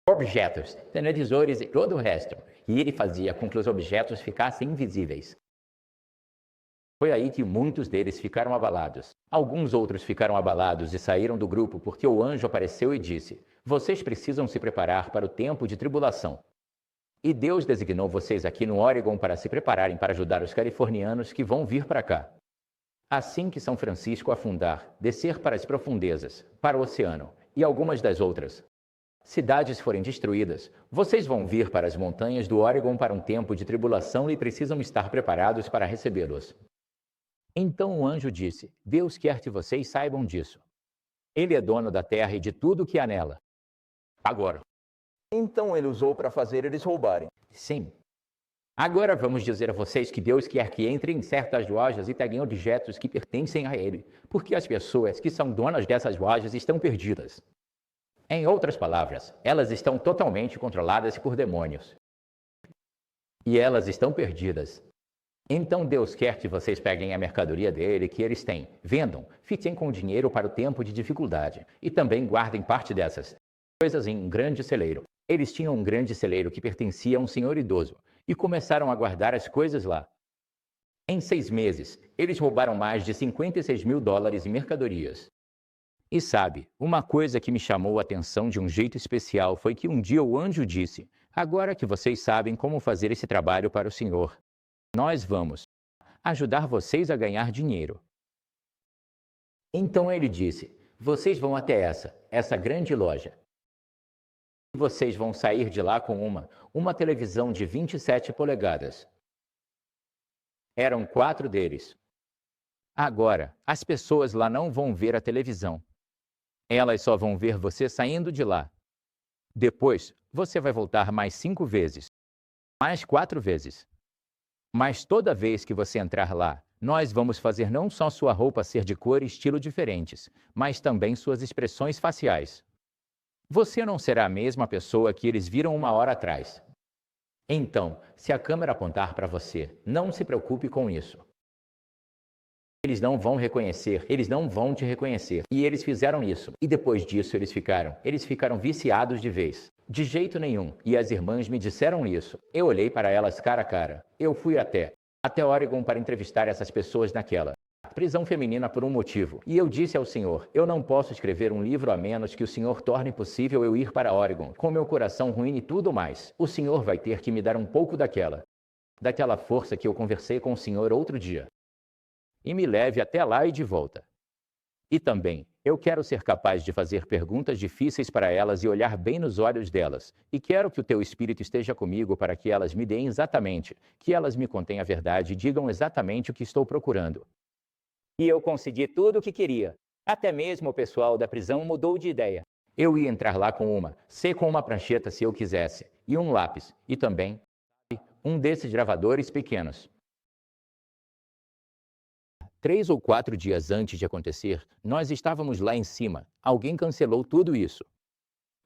objetos, televisores e todo o resto. E ele fazia com que os objetos ficassem invisíveis. Foi aí que muitos deles ficaram abalados. Alguns outros ficaram abalados e saíram do grupo porque o anjo apareceu e disse: vocês precisam se preparar para o tempo de tribulação. E Deus designou vocês aqui no Oregon para se prepararem para ajudar os californianos que vão vir para cá. Assim que São Francisco afundar, descer para as profundezas, para o oceano e algumas das outras cidades forem destruídas, vocês vão vir para as montanhas do Oregon para um tempo de tribulação e precisam estar preparados para recebê-los. Então o anjo disse: Deus quer que vocês saibam disso. Ele é dono da terra e de tudo que há nela. Agora. Então ele usou para fazer eles roubarem. Sim. Agora vamos dizer a vocês que Deus quer que entrem em certas lojas e peguem objetos que pertencem a Ele, porque as pessoas que são donas dessas lojas estão perdidas. Em outras palavras, elas estão totalmente controladas por demônios. E elas estão perdidas. Então Deus quer que vocês peguem a mercadoria dele que eles têm, vendam, fiquem com dinheiro para o tempo de dificuldade e também guardem parte dessas coisas em um grande celeiro. Eles tinham um grande celeiro que pertencia a um senhor idoso e começaram a guardar as coisas lá. Em 6 meses, eles roubaram mais de $56 mil em mercadorias. E sabe, uma coisa que me chamou a atenção de um jeito especial foi que um dia o anjo disse: agora que vocês sabem como fazer esse trabalho para o Senhor, nós vamos ajudar vocês a ganhar dinheiro. Então ele disse: vocês vão até essa grande loja. Vocês vão sair de lá com uma televisão de 27 polegadas. Eram 4 deles. Agora, as pessoas lá não vão ver a televisão. Elas só vão ver você saindo de lá. Depois, você vai voltar mais 5 vezes. Mais 4 vezes. Mas toda vez que você entrar lá, nós vamos fazer não só sua roupa ser de cor e estilo diferentes, mas também suas expressões faciais. Você não será a mesma pessoa que eles viram 1 hora atrás. Então, se a câmera apontar para você, não se preocupe com isso. Eles não vão reconhecer, eles não vão te reconhecer. E eles fizeram isso. E depois disso eles ficaram viciados de vez. De jeito nenhum. E as irmãs me disseram isso. Eu olhei para elas cara a cara. Eu fui até Oregon para entrevistar essas pessoas naquela prisão feminina por um motivo. E eu disse ao Senhor: eu não posso escrever um livro a menos que o Senhor torne possível eu ir para Oregon, com meu coração ruim e tudo mais. O Senhor vai ter que me dar um pouco daquela força que eu conversei com o Senhor outro dia. E me leve até lá e de volta. E também, eu quero ser capaz de fazer perguntas difíceis para elas e olhar bem nos olhos delas. E quero que o teu Espírito esteja comigo para que elas me deem exatamente, que elas me contem a verdade e digam exatamente o que estou procurando. E eu consegui tudo o que queria. Até mesmo o pessoal da prisão mudou de ideia. Eu ia entrar lá com uma prancheta se eu quisesse, e um lápis, e também um desses gravadores pequenos. 3 ou 4 dias antes de acontecer, nós estávamos lá em cima. Alguém cancelou tudo isso.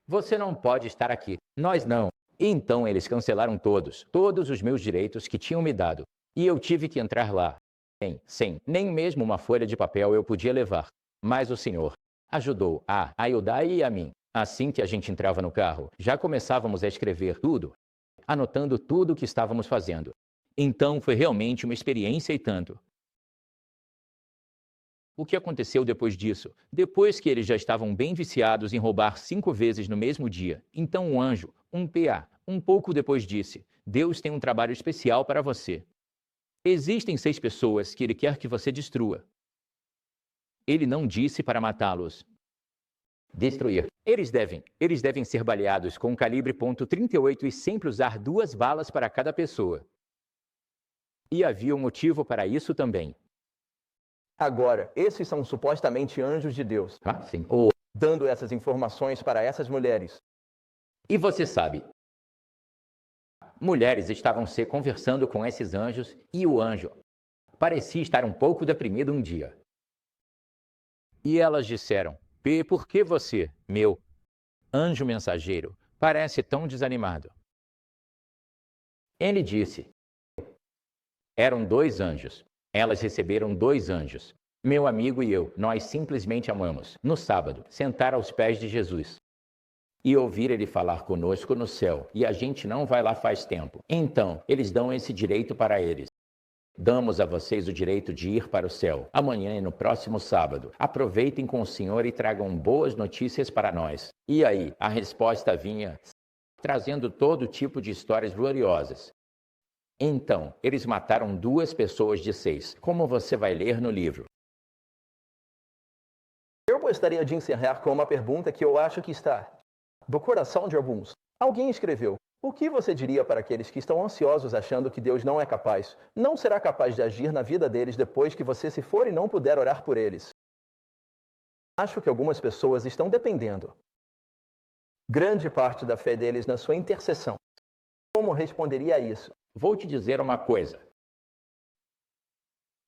Você não pode estar aqui. Nós não. E então eles cancelaram todos os meus direitos que tinham me dado. E eu tive que entrar lá. Sem nem mesmo uma folha de papel eu podia levar. Mas o Senhor ajudou a Ayudai e a mim. Assim que a gente entrava no carro, já começávamos a escrever tudo, anotando tudo o que estávamos fazendo. Então foi realmente uma experiência e tanto. O que aconteceu depois disso? Depois que eles já estavam bem viciados em roubar 5 vezes no mesmo dia, então um anjo, um PA, um pouco depois disse: Deus tem um trabalho especial para você. Existem 6 pessoas que ele quer que você destrua. Ele não disse para matá-los. Destruir. Eles devem ser baleados com um calibre .38 e sempre usar 2 balas para cada pessoa. E havia um motivo para isso também. Agora, esses são supostamente anjos de Deus. Sim. Dando essas informações para essas mulheres. E você sabe, mulheres estavam se conversando com esses anjos e o anjo parecia estar um pouco deprimido um dia. E elas disseram: Por que você, meu anjo mensageiro, parece tão desanimado? Ele disse: Eram 2 anjos. Elas receberam 2 anjos. Meu amigo e eu, nós simplesmente amamos, no sábado, sentar aos pés de Jesus e ouvir ele falar conosco no céu, e a gente não vai lá faz tempo. Então, eles dão esse direito para eles. Damos a vocês o direito de ir para o céu, amanhã e no próximo sábado. Aproveitem com o Senhor e tragam boas notícias para nós. E aí, a resposta vinha, trazendo todo tipo de histórias gloriosas. Então, eles mataram 2 pessoas de 6, como você vai ler no livro. Eu gostaria de encerrar com uma pergunta que eu acho que está do coração de alguns. Alguém escreveu: o que você diria para aqueles que estão ansiosos achando que Deus não é capaz, não será capaz de agir na vida deles depois que você se for e não puder orar por eles? Acho que algumas pessoas estão dependendo grande parte da fé deles na sua intercessão. Como responderia a isso? Vou te dizer uma coisa.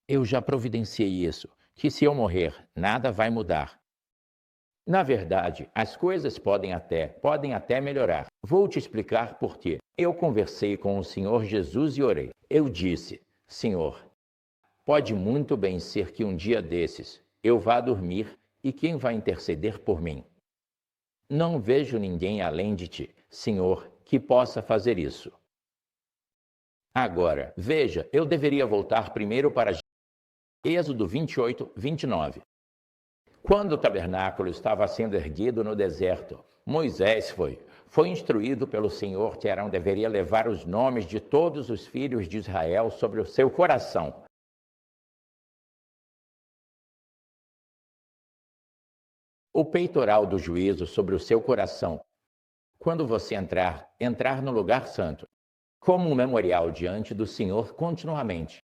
Eu já providenciei isso, que se eu morrer, nada vai mudar. Na verdade, as coisas podem até melhorar. Vou te explicar por quê. Eu conversei com o Senhor Jesus e orei. Eu disse: Senhor, pode muito bem ser que um dia desses eu vá dormir e quem vai interceder por mim? Não vejo ninguém além de ti, Senhor, que possa fazer isso. Agora, veja, eu deveria voltar primeiro para Êxodo 28, 29. Quando o tabernáculo estava sendo erguido no deserto, Moisés foi instruído pelo Senhor que Arão deveria levar os nomes de todos os filhos de Israel sobre o seu coração. O peitoral do juízo sobre o seu coração. Quando você entrar no lugar santo, como um memorial diante do Senhor continuamente.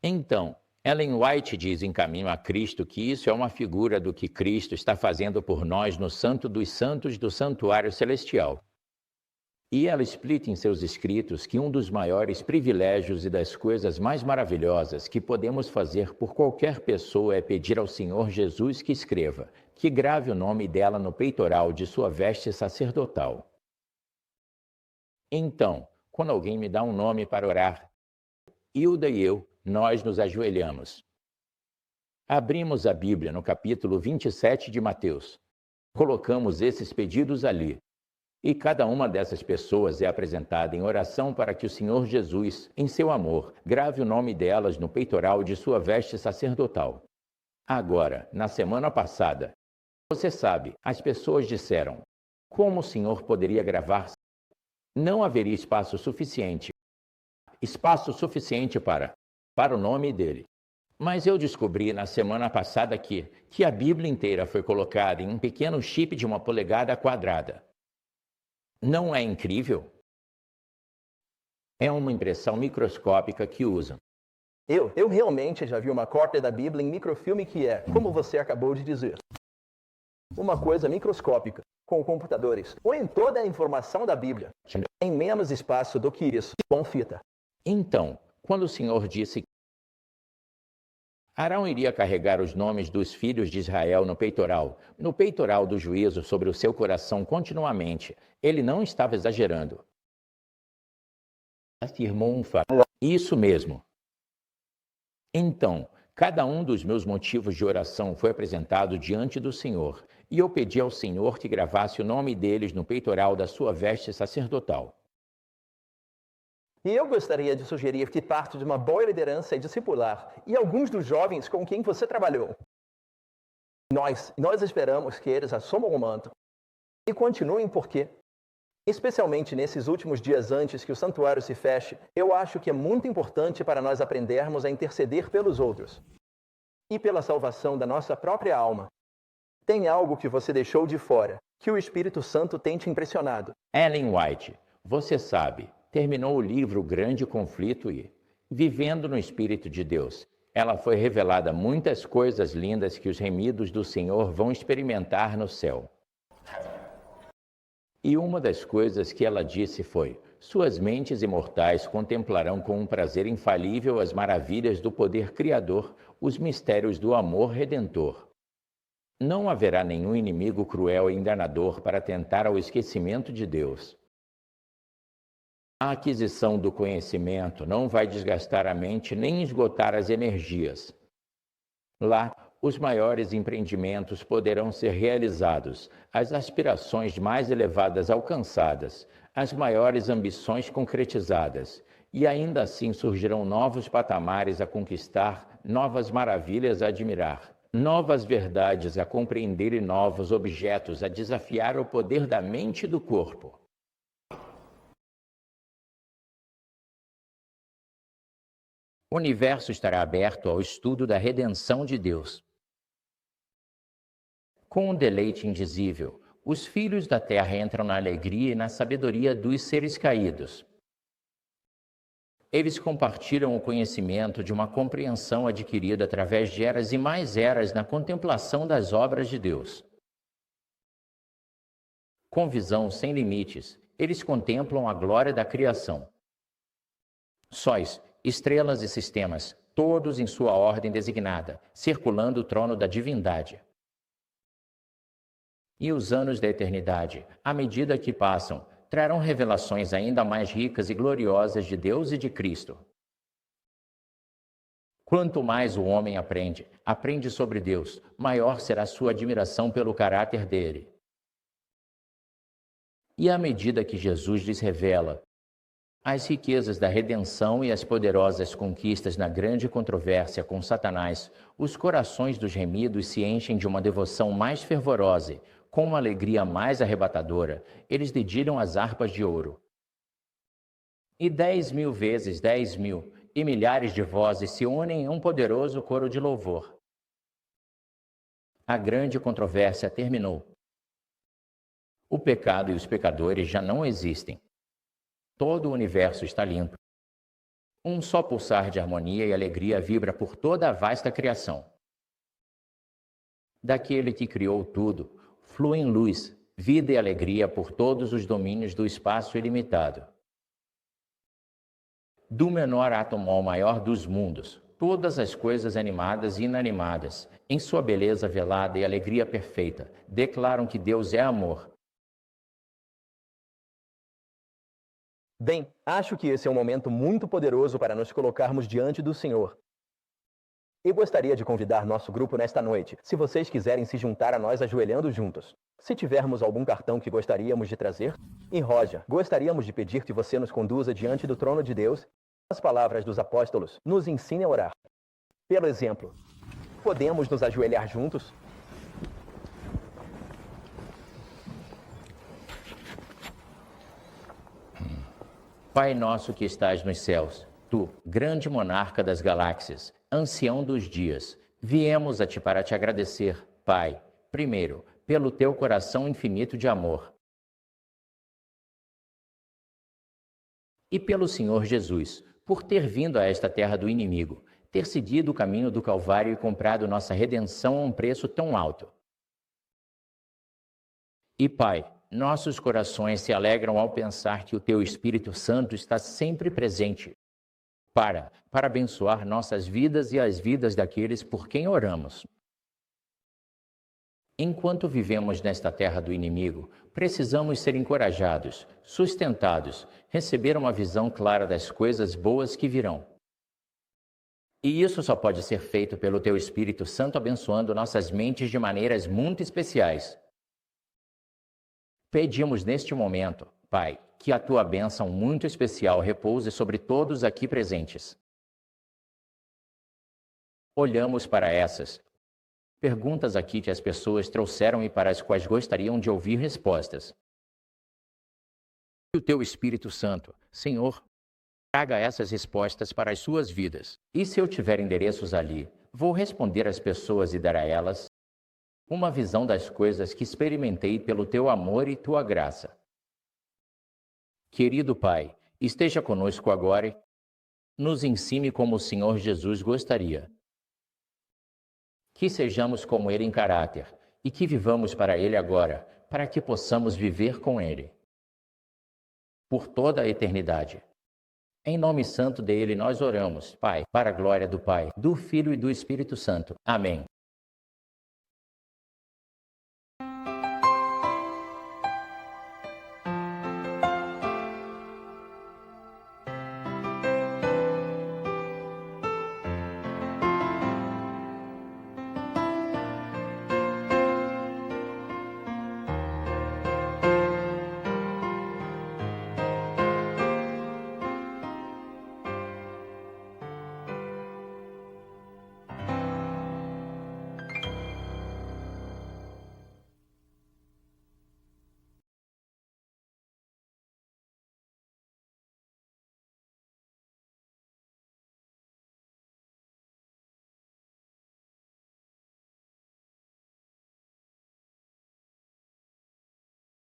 Então, Ellen White diz em Caminho a Cristo que isso é uma figura do que Cristo está fazendo por nós no Santo dos Santos do Santuário Celestial. E ela explica em seus escritos que um dos maiores privilégios e das coisas mais maravilhosas que podemos fazer por qualquer pessoa é pedir ao Senhor Jesus que escreva, que grave o nome dela no peitoral de sua veste sacerdotal. Então, quando alguém me dá um nome para orar, Hilda e eu, nós nos ajoelhamos. Abrimos a Bíblia no capítulo 27 de Mateus. Colocamos esses pedidos ali. E cada uma dessas pessoas é apresentada em oração para que o Senhor Jesus, em seu amor, grave o nome delas no peitoral de sua veste sacerdotal. Agora, na semana passada, você sabe, as pessoas disseram: como o Senhor poderia gravar? Não haveria espaço suficiente para o nome dele. Mas eu descobri na semana passada que a Bíblia inteira foi colocada em um pequeno chip de 1 polegada quadrada. Não é incrível? É uma impressão microscópica que usam. Eu realmente já vi uma cópia da Bíblia em microfilme que é, como você acabou de dizer, uma coisa microscópica, com computadores. Põe toda a informação da Bíblia em menos espaço do que isso, com fita. Então, quando o Senhor disse que Arão iria carregar os nomes dos filhos de Israel no peitoral do juízo sobre o seu coração continuamente, ele não estava exagerando. Afirmou um fato. Isso mesmo. Então, cada um dos meus motivos de oração foi apresentado diante do Senhor, e eu pedi ao Senhor que gravasse o nome deles no peitoral da sua veste sacerdotal. E eu gostaria de sugerir que parte de uma boa liderança é discipular, e alguns dos jovens com quem você trabalhou. Nós esperamos que eles assumam o manto e continuem porque, especialmente nesses últimos dias antes que o santuário se feche, eu acho que é muito importante para nós aprendermos a interceder pelos outros e pela salvação da nossa própria alma. Tem algo que você deixou de fora, que o Espírito Santo tem te impressionado. Ellen White, você sabe, terminou o livro Grande Conflito e, vivendo no Espírito de Deus, ela foi revelada muitas coisas lindas que os remidos do Senhor vão experimentar no céu. E uma das coisas que ela disse foi: suas mentes imortais contemplarão com um prazer infalível as maravilhas do poder criador, os mistérios do amor redentor. Não haverá nenhum inimigo cruel e enganador para tentar ao esquecimento de Deus. A aquisição do conhecimento não vai desgastar a mente nem esgotar as energias. Lá, os maiores empreendimentos poderão ser realizados, as aspirações mais elevadas alcançadas, as maiores ambições concretizadas, e ainda assim surgirão novos patamares a conquistar, novas maravilhas a admirar, novas verdades a compreender e novos objetos a desafiar o poder da mente e do corpo. O universo estará aberto ao estudo da redenção de Deus. Com um deleite indizível, os filhos da terra entram na alegria e na sabedoria dos seres caídos. Eles compartilham o conhecimento de uma compreensão adquirida através de eras e mais eras na contemplação das obras de Deus. Com visão sem limites, eles contemplam a glória da criação. Sóis, estrelas e sistemas, todos em sua ordem designada, circulando o trono da divindade. E os anos da eternidade, à medida que passam, trarão revelações ainda mais ricas e gloriosas de Deus e de Cristo. Quanto mais o homem aprende sobre Deus, maior será sua admiração pelo caráter dele. E à medida que Jesus lhes revela as riquezas da redenção e as poderosas conquistas na grande controvérsia com Satanás, os corações dos remidos se enchem de uma devoção mais fervorosa. Com uma alegria mais arrebatadora, eles dedilham as harpas de ouro. E 10.000 vezes 10.000, e milhares de vozes se unem em um poderoso coro de louvor. A grande controvérsia terminou. O pecado e os pecadores já não existem. Todo o universo está limpo. Um só pulsar de harmonia e alegria vibra por toda a vasta criação. Daquele que criou tudo, fluem luz, vida e alegria por todos os domínios do espaço ilimitado. Do menor átomo ao maior dos mundos, todas as coisas animadas e inanimadas, em sua beleza velada e alegria perfeita, declaram que Deus é amor. Bem, acho que esse é um momento muito poderoso para nos colocarmos diante do Senhor. Eu gostaria de convidar nosso grupo nesta noite, se vocês quiserem se juntar a nós ajoelhando juntos. Se tivermos algum cartão que gostaríamos de trazer, e Roger, gostaríamos de pedir que você nos conduza diante do trono de Deus. As palavras dos apóstolos nos ensinem a orar. Pelo exemplo, podemos nos ajoelhar juntos? Pai nosso que estás nos céus, tu, grande monarca das galáxias, ancião dos dias, viemos a ti para te agradecer, Pai, primeiro, pelo teu coração infinito de amor. E pelo Senhor Jesus, por ter vindo a esta terra do inimigo, ter seguido o caminho do Calvário e comprado nossa redenção a um preço tão alto. E Pai, nossos corações se alegram ao pensar que o teu Espírito Santo está sempre presente para abençoar nossas vidas e as vidas daqueles por quem oramos. Enquanto vivemos nesta terra do inimigo, precisamos ser encorajados, sustentados, receber uma visão clara das coisas boas que virão. E isso só pode ser feito pelo teu Espírito Santo abençoando nossas mentes de maneiras muito especiais. Pedimos neste momento, Pai, que a tua bênção muito especial repouse sobre todos aqui presentes. Olhamos para essas perguntas aqui que as pessoas trouxeram e para as quais gostariam de ouvir respostas. Que o teu Espírito Santo, Senhor, traga essas respostas para as suas vidas. E se eu tiver endereços ali, vou responder às pessoas e dar a elas uma visão das coisas que experimentei pelo teu amor e tua graça. Querido Pai, esteja conosco agora e nos ensine como o Senhor Jesus gostaria. Que sejamos como Ele em caráter e que vivamos para Ele agora, para que possamos viver com Ele por toda a eternidade. Em nome santo dele nós oramos, Pai, para a glória do Pai, do Filho e do Espírito Santo. Amém.